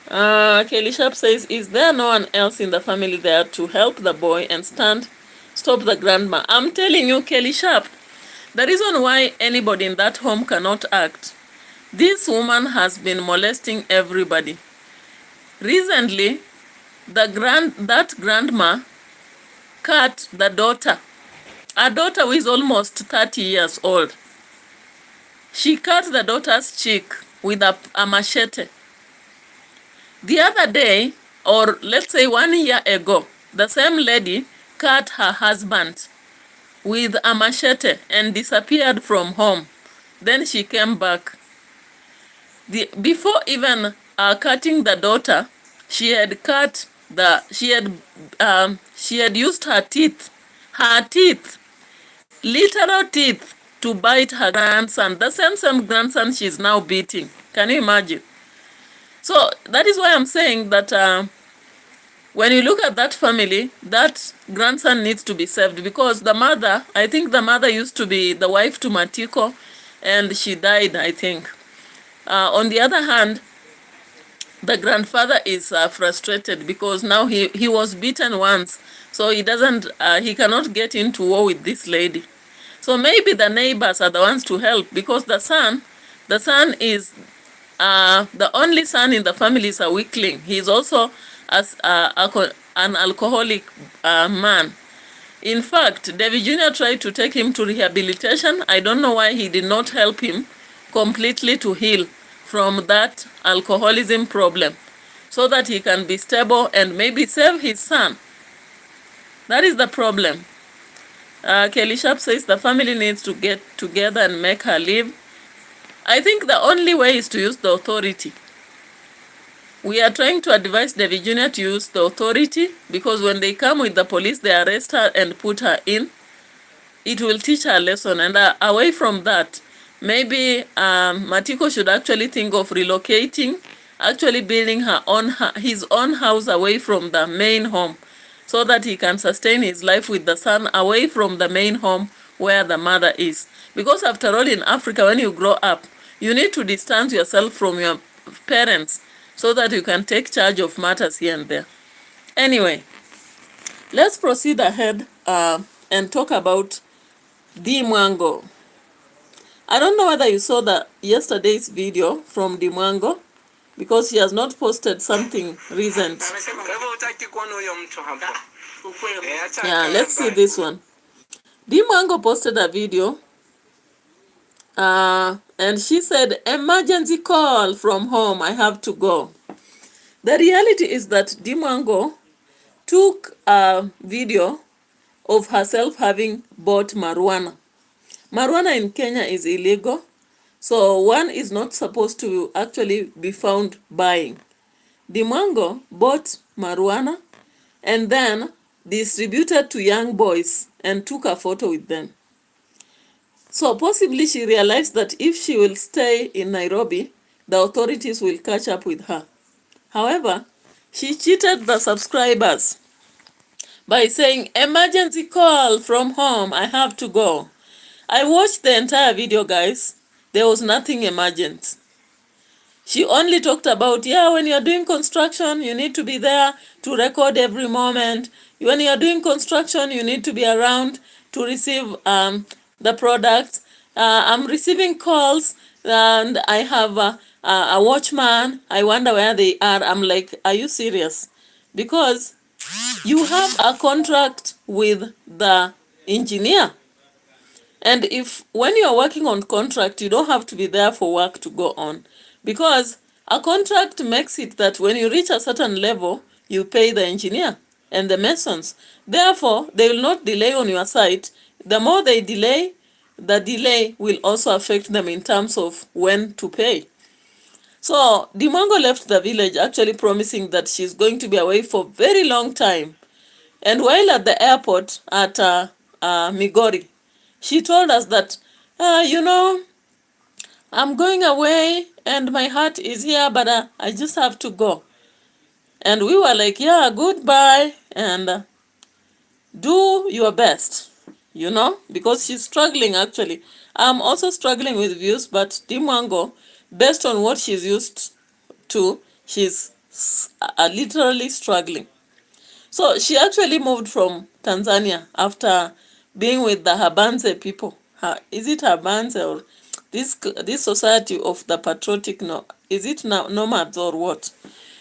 Kelly Sharp says, is there no one else in the family there to help the boy and stop the grandma? I'm telling you, Kelly Sharp, the reason why anybody in that home cannot act, this woman has been molesting everybody. Recently, that grandma cut the daughter, a daughter who is almost 30 years old. She cut the daughter's cheek with a machete. The other day, or let's say 1 year ago, the same lady cut her husband with a machete and disappeared from home. Then she came back. Before even cutting the daughter, she had used her teeth, literal teeth, to bite her grandson, the same grandson she's now beating. Can you imagine? So that is why I'm saying that when you look at that family, that grandson needs to be saved, because the mother, I think the mother used to be the wife to Matiko, and she died, I think. On the other hand, the grandfather is frustrated because now he was beaten once, so he cannot get into war with this lady. So maybe the neighbors are the ones to help, because the son is the only son in the family is a weakling. He is also an alcoholic man. In fact, David Jr. tried to take him to rehabilitation. I don't know why he did not help him completely to heal from that alcoholism problem, so that he can be stable and maybe save his son. That is the problem. Kelly Sharp says the family needs to get together and make her leave. I think the only way is to use the authority. We are trying to advise David Jr. to use the authority, because when they come with the police, they arrest her and put her in. It will teach her a lesson. And away from that, maybe Matiko should actually think of relocating, actually building his own house away from the main home, so that he can sustain his life with the son away from the main home where the mother is. Because after all, in Africa, when you grow up, you need to distance yourself from your parents so that you can take charge of matters here and there. Anyway, let's proceed ahead and talk about DMWANGO. I don't know whether you saw yesterday's video from DMWANGO, because he has not posted something recent. Yeah, let's see this one. DMWANGO posted a video And she said, emergency call from home, I have to go. The reality is that DMWANGO took a video of herself having bought marijuana. Marijuana in Kenya is illegal, so one is not supposed to actually be found buying. DMWANGO bought marijuana and then distributed to young boys and took a photo with them. So possibly she realized that if she will stay in Nairobi, the authorities will catch up with her. However, she cheated the subscribers by saying, emergency call from home, I have to go. I watched the entire video, guys. There was nothing emergent. She only talked about, yeah, when you're doing construction, you need to be there to record every moment. When you're doing construction, you need to be around to receive the product. I'm receiving calls and I have a watchman. I wonder where they are. I'm like, are you serious? Because you have a contract with the engineer. And if when you're working on contract, you don't have to be there for work to go on. Because a contract makes it that when you reach a certain level, you pay the engineer and the masons. Therefore, they will not delay on your site. The more they delay, the delay will also affect them in terms of when to pay. So DMWANGO left the village actually promising that she's going to be away for a very long time. And while at the airport at Migori, she told us that, you know, I'm going away and my heart is here, but I just have to go. And we were like, yeah, goodbye and do your best, you know, because she's struggling actually. I'm also struggling with views, but DMWANGO, based on what she's used to, she's literally struggling. So she actually moved from Tanzania after being with the Habanze people. Is it Habanze or this society of the patriotic, no, is it nomads or what?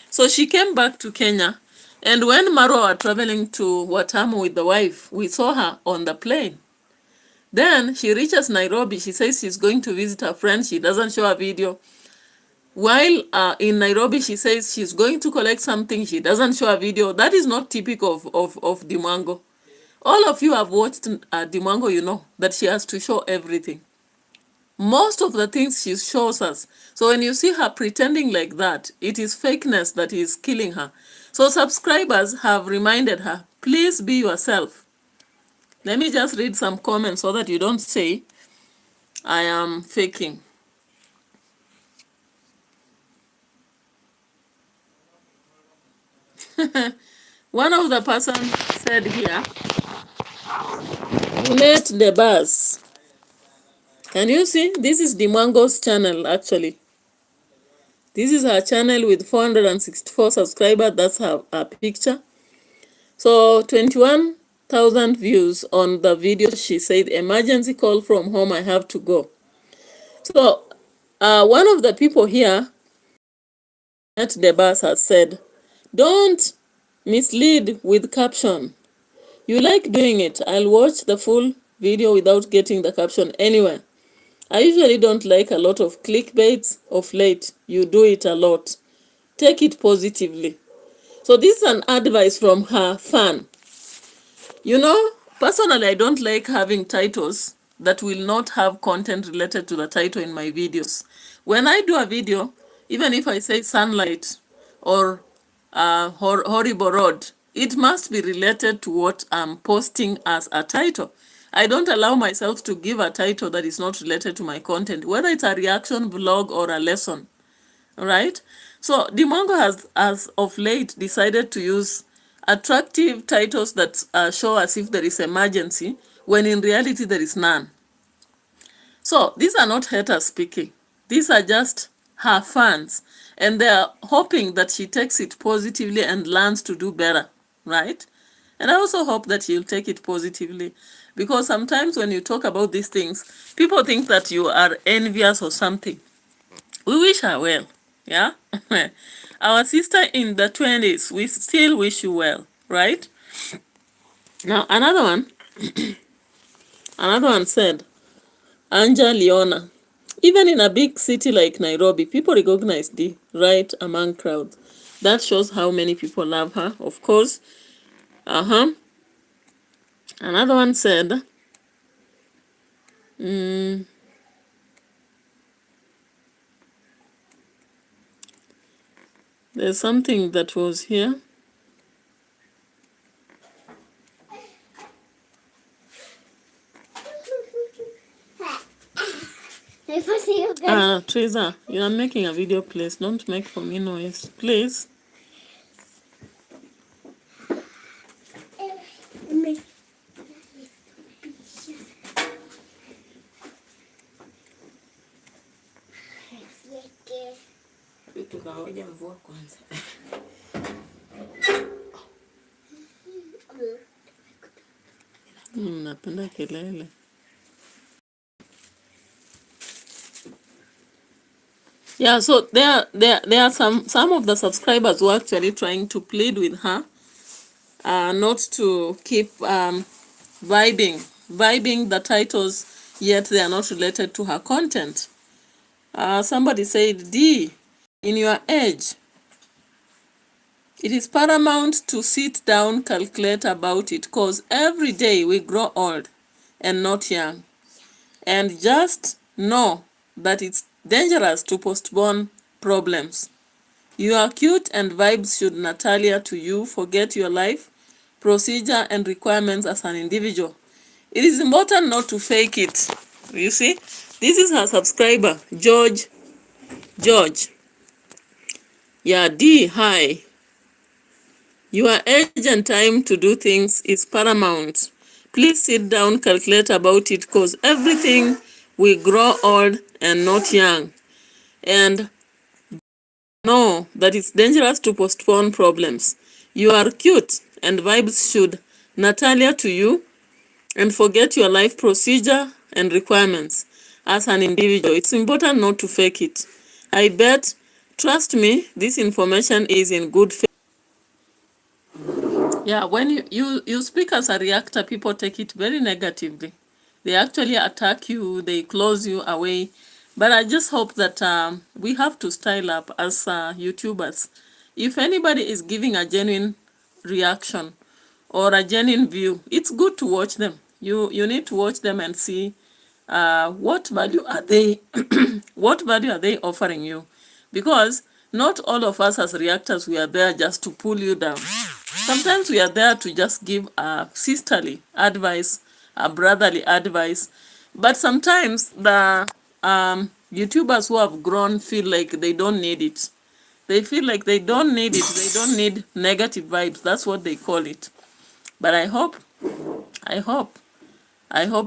So she came back to Kenya, and when MARWA were traveling to Watamu with the wife, we saw her on the plane. Then she reaches Nairobi. She says she's going to visit her friend. She doesn't show a video. While in Nairobi, she says she's going to collect something. She doesn't show a video. That is not typical of DMWANGO. All of you have watched DMWANGO, you know that she has to show everything. Most of the things she shows us. So when you see her pretending like that, it is fakeness that is killing her. So subscribers have reminded her, please be yourself. Let me just read some comments so that you don't say I am faking. One of the person said here, let the bus. Can you see? This is DMWANGO's channel actually. This is her channel with 464 subscribers. That's her picture. So 21,000 views on the video. She said, emergency call from home, I have to go. So one of the people here at the bus has said, don't mislead with caption. You like doing it. I'll watch the full video without getting the caption anywhere. I usually don't like a lot of clickbaits of late. You do it a lot. Take it positively. So this is an advice from her fan. You know, personally, I don't like having titles that will not have content related to the title in my videos. When I do a video, even if I say sunlight or horrible road, it must be related to what I'm posting as a title. I don't allow myself to give a title that is not related to my content, whether it's a reaction vlog or a lesson. All right? So DMWANGO has, as of late, decided to use attractive titles that show as if there is emergency, when in reality there is none. So these are not haters speaking. These are just her fans. And they are hoping that she takes it positively and learns to do better. Right? And I also hope that she'll take it positively. Because sometimes when you talk about these things, people think that you are envious or something. We wish her well. Yeah? Our sister in the 20s, we still wish you well. Right? Now, another one said, Anja Leona, Even in a big city like Nairobi, people recognize Dee right among crowds. That shows how many people love her, of course. Another one said, there's something that was here. Teresa, you are making a video, please. Don't make for me noise, please. Tukahoja mvua kwanza. Napenda kelele. Yeah, so there are some of the subscribers who are actually trying to plead with her not to keep vibing the titles, yet they are not related to her content. Somebody said, Dee, in your age, it is paramount to sit down, calculate about it, because every day we grow old and not young. And just know that it's dangerous to postpone problems. You are cute and vibes should Natalia to you. Forget your life, procedure and requirements as an individual. It is important not to fake it. You see, this is her subscriber, George. Yeah, Dee, hi. Your age and time to do things is paramount. Please sit down, calculate about it, because everything we grow old and not young. And know that it's dangerous to postpone problems. You are cute and vibes should Natalia to you, and forget your life procedure and requirements as an individual. It's important not to fake it. I bet, trust me, this information is in good faith. Yeah, when you speak as a reactor, people take it very negatively. They actually attack you, they close you away. But I just hope that we have to style up as YouTubers. If anybody is giving a genuine reaction or a genuine view, it's good to watch them. You need to watch them and see what value are they what value are they offering you, because not all of us as reactors, we are there just to pull you down. Sometimes we are there to just give a sisterly advice, a brotherly advice. But sometimes the YouTubers who have grown feel like they don't need it. They feel like they don't need it. They don't need negative vibes. That's what they call it. But I hope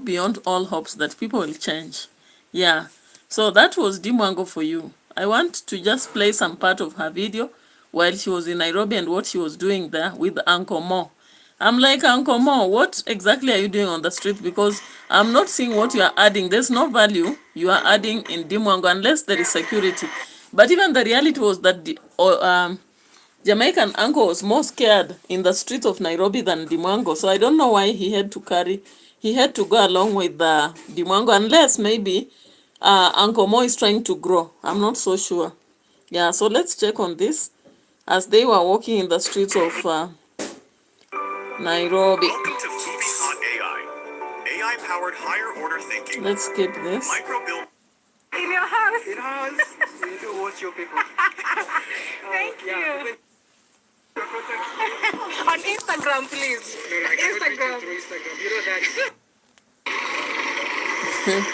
beyond all hopes that people will change. Yeah. So that was DMWANGO for you. I want to just play some part of her video while she was in Nairobi and what she was doing there with Uncle Mo. I'm like, Uncle Mo, what exactly are you doing on the street? Because I'm not seeing what you are adding. There's no value you are adding in DMWANGO unless there is security. But even the reality was that the Jamaican uncle was more scared in the streets of Nairobi than DMWANGO. So I don't know why he had to go along with the DMWANGO, unless maybe Uncle Mo is trying to grow. I'm not so sure. Yeah, so let's check on this as they were walking in the streets of Nairobi. Welcome to Fumi Hot AI. AI-powered higher order thinking. Let's skip this. In your house? In house. We do watch your people. Thank you. On Instagram, please. No, Instagram. You know that.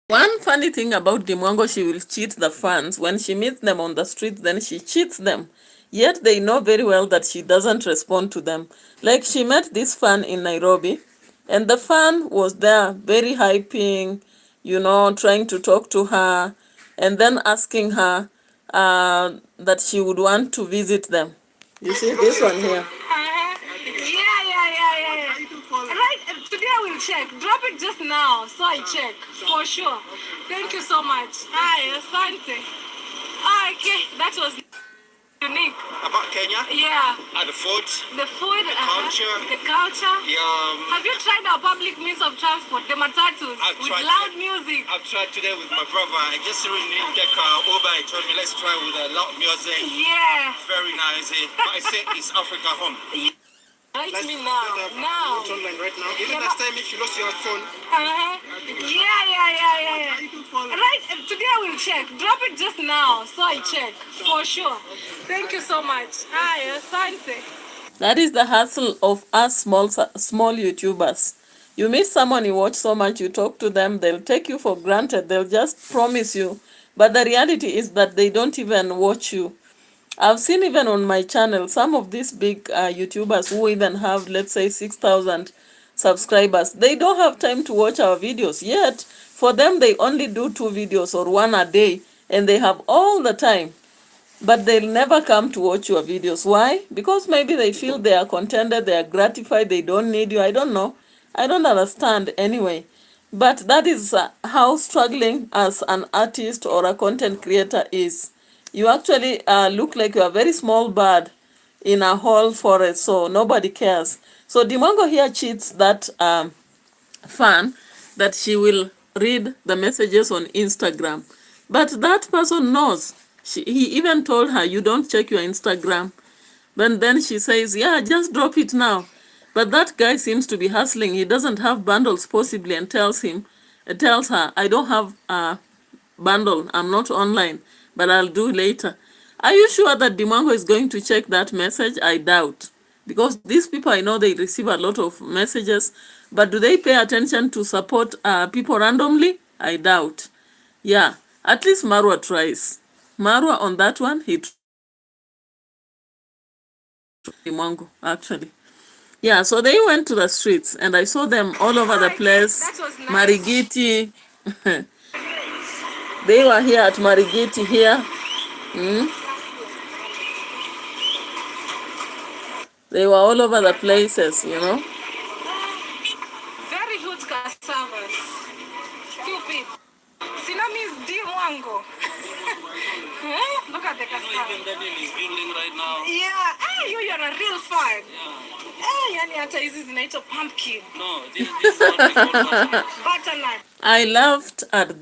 One funny thing about DMWANGO, she will cheat the fans. When she meets them on the street, then she cheats them. Yet they know very well that she doesn't respond to them. Like she met this fan in Nairobi, and the fan was there very hyping, trying to talk to her, and then asking her that she would want to visit them. You see this one here. Yeah. Right, today I will check. Drop it just now, so I check for sure. Thank you so much. Hi, asante. Okay, that was unique? About Kenya? Yeah. The food. The food, culture. the culture. Yeah. Have you tried our public means of transport, the matatus, I've with tried loud it. music? I've tried today with my brother. I just really take Uber. He told me let's try with a loud music. Yeah. Very nice. But I say it's Africa home. Write me now. Now. It's online right now. Even last time if you lost your phone. Yeah. Right, today I will check. Drop it just now, so I check for sure. Thank you so much. Hi, asante. That is the hustle of us small YouTubers. You meet someone you watch so much, you talk to them, they'll take you for granted, they'll just promise you. But the reality is that they don't even watch you. I've seen even on my channel, some of these big YouTubers who even have, let's say, 6,000 subscribers. They don't have time to watch our videos. Yet, for them, they only do 2 videos or 1 a day. And they have all the time. But they'll never come to watch your videos. Why? Because maybe they feel they are contented, they are gratified, they don't need you. I don't know. I don't understand anyway. But that is how struggling as an artist or a content creator is. You actually look like you're a very small bird in a whole forest, so nobody cares. So DMWANGO here cheats that fan that she will read the messages on Instagram. But that person knows. He even told her, you don't check your Instagram. But then she says, yeah, just drop it now. But that guy seems to be hustling. He doesn't have bundles possibly, and tells her, I don't have a bundle. I'm not online, but I'll do later. Are you sure that DMWANGO is going to check that message? I doubt. Because these people, I know they receive a lot of messages, but do they pay attention to support people randomly? I doubt. Yeah, at least Marwa tries. Marwa on that one, he tried DMWANGO, actually. Yeah, so they went to the streets, and I saw them all over the place. That was nice. Marigiti. They were here at Marigiti here. They were all over the places, you know. Very huge cassavas. Stupid. Sinami is DMWANGO. Look at the cassava. Even Daniel is building right now. Yeah. Hey, you're a real fan. Hey, yani hata hizi zinaitwa pumpkin. No, this is what we call butternut. Butternut. I laughed at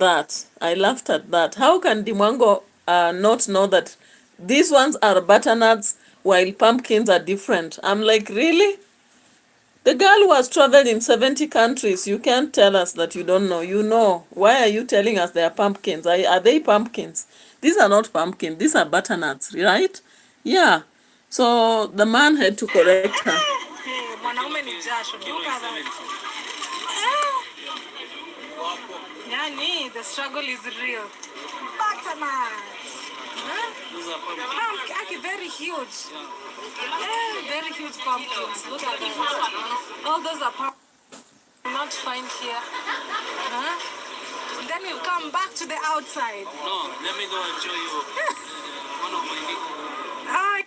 that. How can DMWANGO not know that these ones are butternuts while pumpkins are different? I'm like, really? The girl who has traveled in 70 countries, you can't tell us that you don't know. You know. Why are you telling us they are pumpkins? Are they pumpkins? These are not pumpkins. These are butternuts, right? Yeah. So the man had to correct her. Hey, mwanaume ni jasho. Look at that. Yani, the struggle is real. Butternut. Pumpkin, very huge. Very huge pumpkins. Look at that. All those are pumpkins. Not find here. Then we'll come back to the outside. No, let me go and show you one of my videos.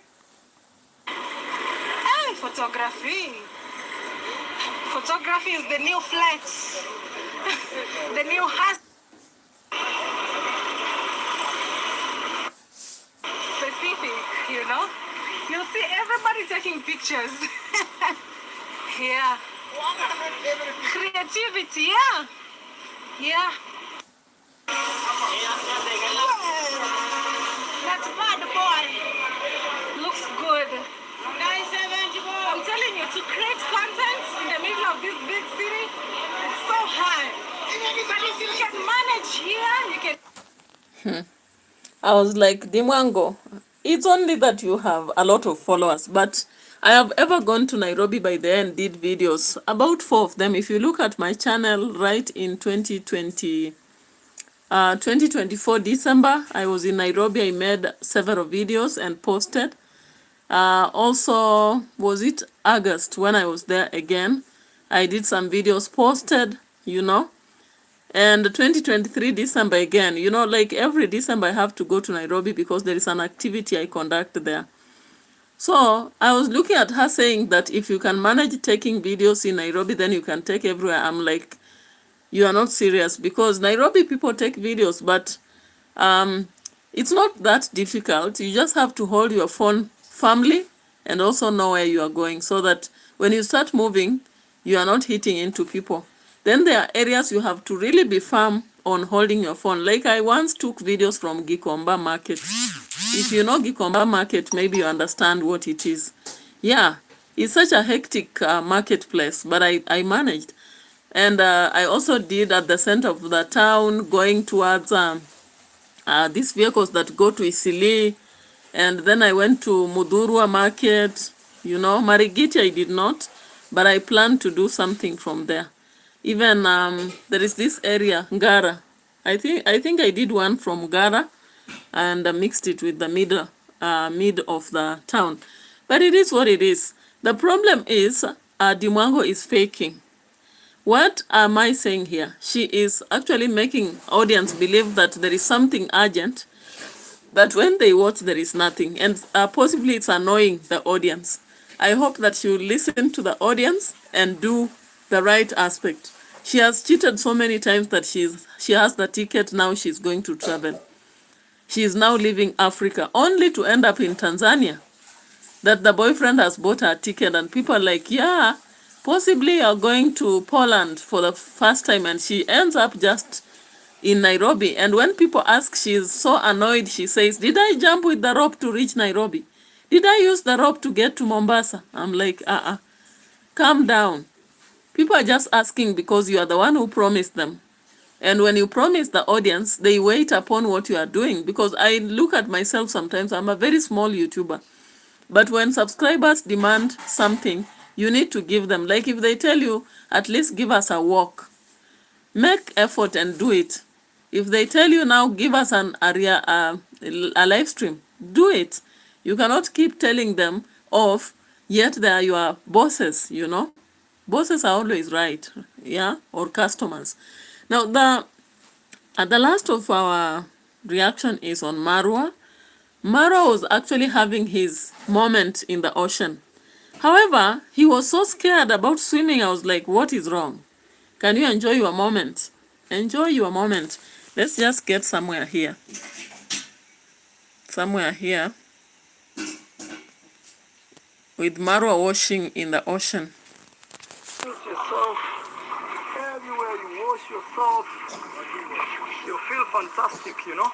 Hey, photography. Photography is the new flex. The new hustle. Specific, you know. You'll see everybody taking pictures. Yeah. Creativity, yeah. Yeah. That's bad, boy. Looks good. I'm telling you, to create content in the middle of this big city, it's so hard. But if you can manage here, you can. I was like, DMWANGO, it's only that you have a lot of followers, but I have ever gone to Nairobi by then and did videos, about 4 of them. If you look at my channel right in 2024 December, I was in Nairobi. I made several videos and posted. Also, was it August when I was there again? I did some videos, posted, you know. And 2023 December again, you know, like every December I have to go to Nairobi because there is an activity I conduct there. So I was looking at her saying that if you can manage taking videos in Nairobi, then you can take everywhere. I'm like, you are not serious, because Nairobi people take videos, but It's not that difficult. You just have to hold your phone firmly and also know where you are going so that when you start moving, you are not hitting into people. Then there are areas you have to really be firm on holding your phone. Like I once took videos from Gikomba Market. If you know Gikomba Market, maybe you understand what it is. Yeah, it's such a hectic marketplace, but I managed. And I also did at the center of the town, going towards these vehicles that go to Isili. And then I went to Mudurwa Market. You know, Marigiti I did not, but I plan to do something from there. Even there is this area, Ngara. I think I did one from Ngara and mixed it with the mid of the town. But it is what it is. The problem is DMWANGO is faking. What am I saying here? She is actually making audience believe that there is something urgent, but when they watch, there is nothing. And possibly it's annoying the audience. I hope that you listen to the audience and do the right aspect. She has cheated so many times that she has the ticket, now she's going to travel. She is now leaving Africa, only to end up in Tanzania. That the boyfriend has bought her ticket and people are like, yeah, possibly you're going to Poland for the first time, and she ends up just in Nairobi. And when people ask, she's so annoyed. She says, did I jump with the rope to reach Nairobi? Did I use the rope to get to Mombasa? I'm like, calm down. People are just asking because you are the one who promised them. And when you promise the audience, they wait upon what you are doing. Because I look at myself sometimes, I'm a very small YouTuber. But when subscribers demand something, you need to give them. Like if they tell you, at least give us a walk, make effort and do it. If they tell you now, give us a live stream, do it. You cannot keep telling them off, yet they are your bosses, you know. Bosses are always right, yeah, or customers. Now, the last of our reaction is on Marwa. Marwa was actually having his moment in the ocean. However, he was so scared about swimming. I was like, what is wrong? Can you enjoy your moment? Enjoy your moment. Let's just get somewhere here. Somewhere here. With Marwa washing in the ocean. Wash yourself. Everywhere you wash yourself, you feel fantastic, you know.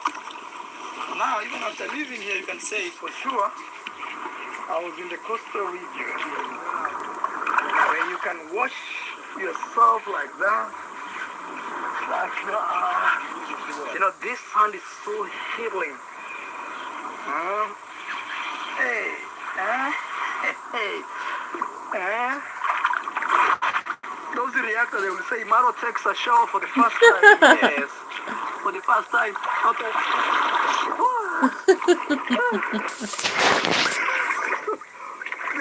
Now, even after living here, you can say for sure, I was in the coastal region where you can wash yourself like that. You know, this sand is so healing. Those reactors, they will say, Maro takes a shower for the first time. Yes, for the first time. Okay.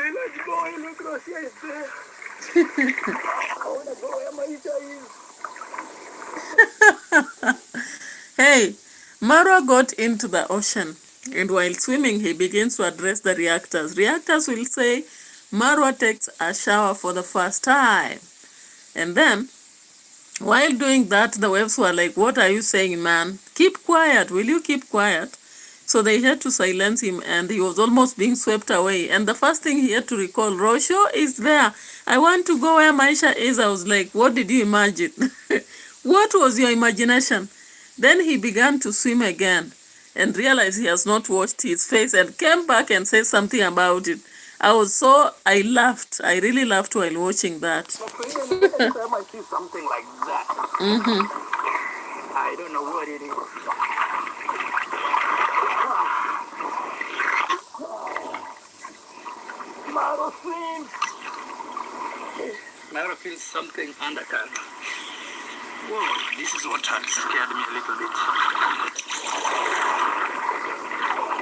Let's go and look at here is there. I want to go where my heater is. Hey, Marwa got into the ocean, and while swimming, he begins to address the reactors. Reactors will say, Marwa takes a shower for the first time. And then, while doing that, the waves were like, what are you saying, man? Keep quiet. Will you keep quiet? So they had to silence him, and he was almost being swept away. And the first thing he had to recall, Rosho is there. I want to go where Maisha is. I was like, what did you imagine? What was your imagination? Then he began to swim again and realized he has not washed his face and came back and said something about it. I laughed. I really laughed while watching that. I might see something like that. I don't know what it is. Maro swims. Maro feels something undercover. Whoa, this is what had scared me a little bit.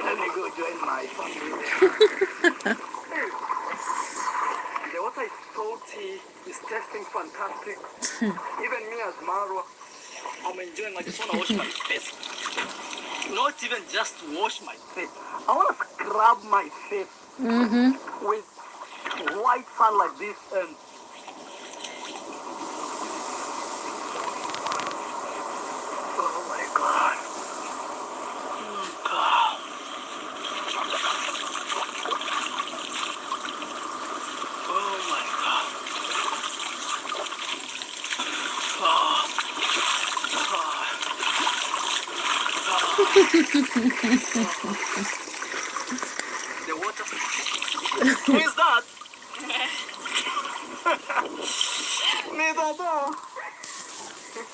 Let me go join my family there. The water is salty, it's tasting fantastic. Even me as Marwa, I'm enjoying. I just want to wash my face. Not even just wash my face. I want to scrub my face with white sand like this and oh my God. The water. Who is that?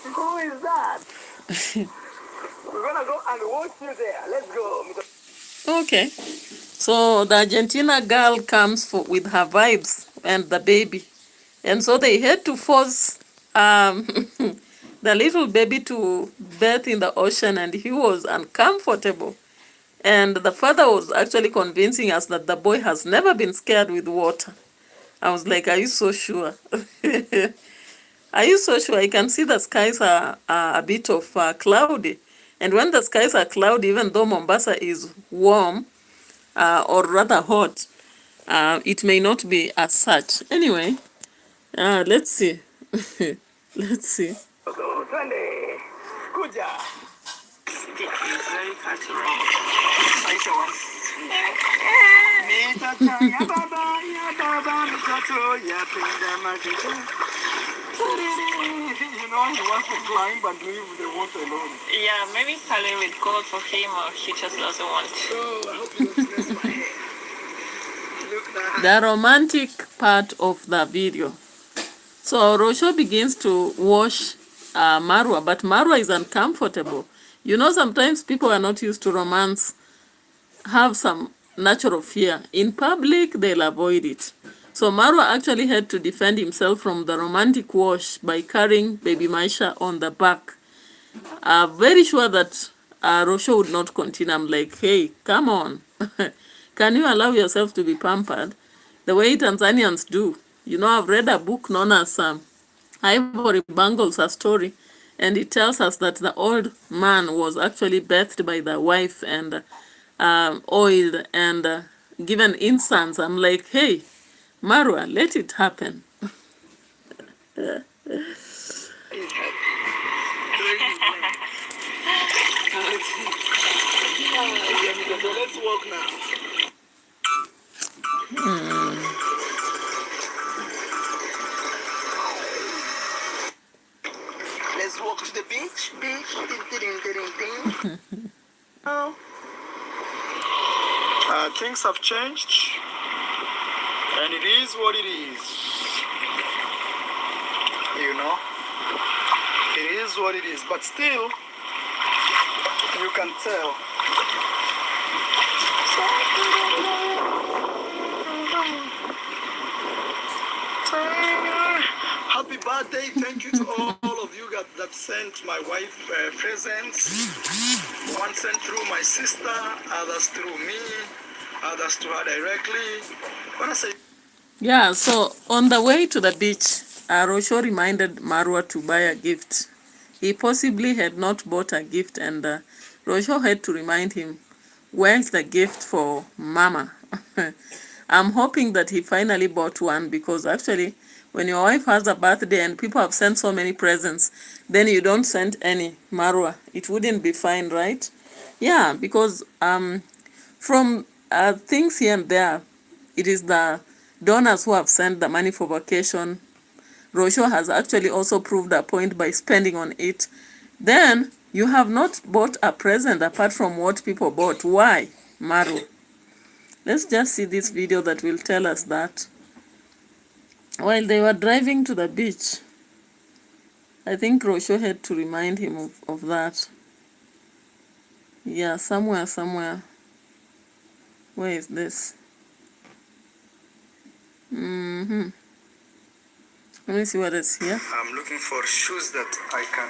Who is that? We're gonna go and watch you there. Let's go. Okay. So the Argentina girl comes with her vibes and the baby. And so they had to force the little baby to bathe in the ocean, and he was uncomfortable. And the father was actually convincing us that the boy has never been scared with water. I was like, are you so sure? Are you so sure? I can see the skies are a bit of cloudy. And when the skies are cloudy, even though Mombasa is warm or rather hot, it may not be as such. Anyway, let's see. Let's see. Kuja. It's very hard to run. Aisha wants. Mitoto ya baba, mitoto ya penda majito. You know, he wants to climb and leave the water alone. Yeah, maybe Kale will go for him or he just doesn't want to. Oh, I hope you don't mess my hair. Look now. The romantic part of the video. So Rosho begins to wash Marwa, but Marwa is uncomfortable. You know, sometimes people are not used to romance, have some natural fear. In public, they'll avoid it. So Marwa actually had to defend himself from the romantic wash by carrying baby Maisha on the back. Very sure that Rosho would not continue. I'm like, hey, come on. Can you allow yourself to be pampered the way Tanzanians do? You know, I've read a book known as Ivory Bangles, a story, and it tells us that the old man was actually bathed by the wife and oiled and given incense. I'm like, hey, Marwa, let it happen. Let's walk now. Let's walk to the beach. Oh. Things have changed, and it is what it is. You know, it is what it is. But still, you can tell. Happy birthday. Thank you to all of you that sent my wife presents. One sent through my sister, others through me, others to her directly. When I say Yeah, so on the way to the beach, Rosho reminded Marwa to buy a gift. He possibly had not bought a gift, and Rosho had to remind him, where's the gift for Mama? I'm hoping that he finally bought one, because actually, when your wife has a birthday and people have sent so many presents, then you don't send any, Marwa. It wouldn't be fine, right? Yeah, because from things here and there, it is the donors who have sent the money for vacation. Rosho has actually also proved a point by spending on it. Then, you have not bought a present apart from what people bought. Why, Maru? Let's just see this video that will tell us that. While they were driving to the beach, I think Rosho had to remind him of that. Yeah, somewhere. Where is this? Let me see what is here. I'm looking for shoes that I can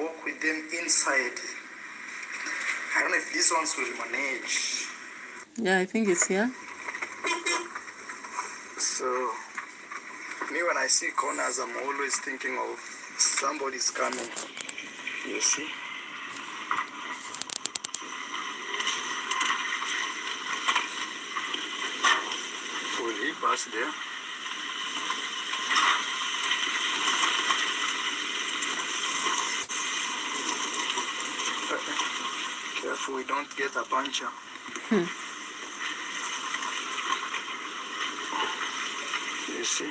walk with them inside. I don't know if these ones will manage. Yeah, I think it's here. So, me when I see corners, I'm always thinking of somebody's coming. You see? Will he pass there? Careful we don't get a puncture. You see?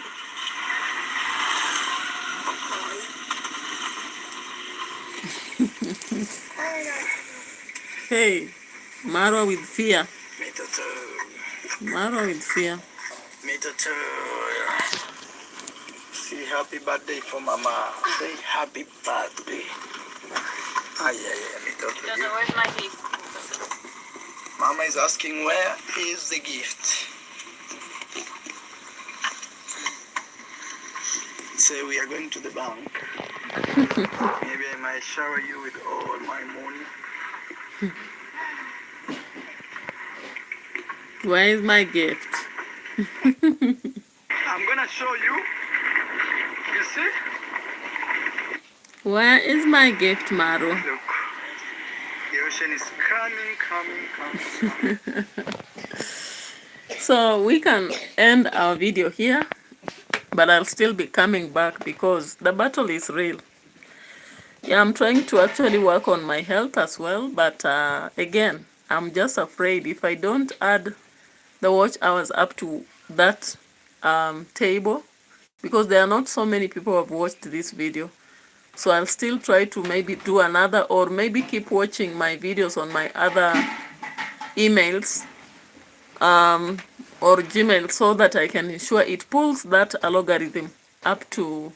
Hey, Marwa with fear. Me too. Marwa with fear. Me too. Say happy birthday for Mama. Say happy birthday. Me too. Where's my gift? Mama is asking where is the gift. Say we are going to the bank. Maybe I might shower you with all my money. Where is my gift? I'm gonna show you. You see? Where is my gift, Marwa? Look. The ocean is coming. So we can end our video here, but I'll still be coming back because the battle is real. Yeah, I'm trying to actually work on my health as well, but again, I'm just afraid if I don't add the watch hours up to that table, because there are not so many people who have watched this video. So I'll still try to maybe do another, or maybe keep watching my videos on my other emails or Gmail, so that I can ensure it pulls that algorithm up to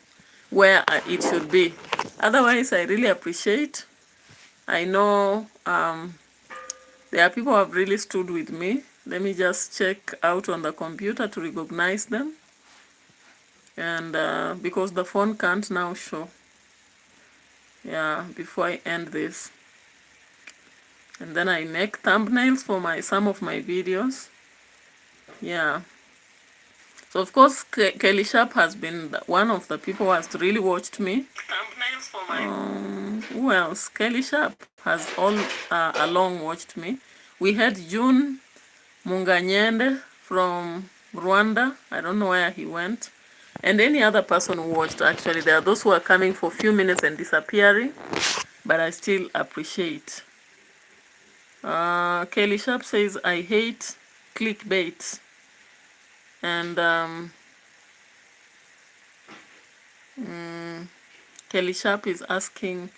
where it should be. Otherwise, I really appreciate. I know there are people who have really stood with me. Let me just check out on the computer to recognize them. And because the phone can't now show. Yeah, before I end this. And then I make thumbnails for some of my videos. Yeah. So of course, Kelly Sharp has been one of the people who has really watched me. Thumbnails for my... who else? Kelly Sharp has all along watched me. We had June Munganyende from Rwanda. I don't know where he went. And any other person who watched, actually. There are those who are coming for a few minutes and disappearing. But I still appreciate. Kelly Sharp says, I hate clickbait. And Kelly Sharp is asking,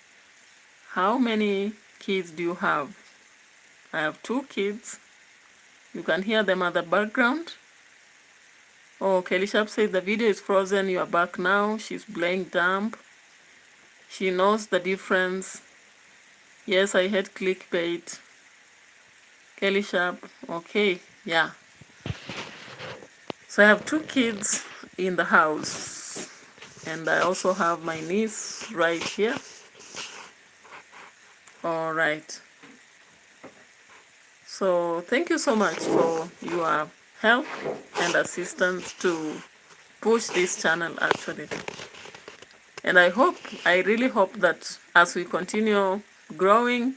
how many kids do you have? I have 2 kids. You can hear them at the background. Oh, Kelly Sharp says the video is frozen. You are back now. She's playing dumb. She knows the difference. Yes, I hate clickbait. Kelly Sharp. Okay, yeah. So I have 2 kids in the house. And I also have my niece right here. All right. So thank you so much for your help and assistance to push this channel actually. And I really hope that as we continue growing,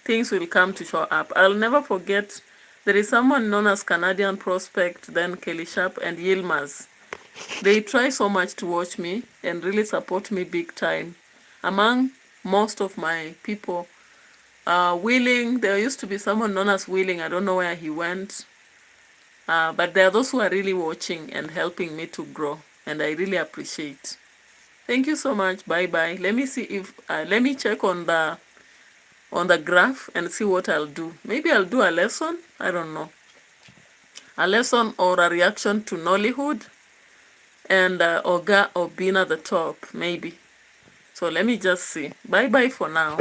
things will come to show up. I'll never forget, there is someone known as Canadian Prospect, then Kelly Sharp and Yilmaz. They try so much to watch me and really support me big time. Among most of my people, Willing, there used to be someone known as Willing. I don't know where he went. But there are those who are really watching and helping me to grow. And I really appreciate. Thank you so much. Bye-bye. Let me see if, let me check on the graph and see what I'll do. Maybe I'll do a lesson. I don't know. A lesson or a reaction to Nollywood. And Oga or Bean at the top, maybe. So let me just see. Bye-bye for now.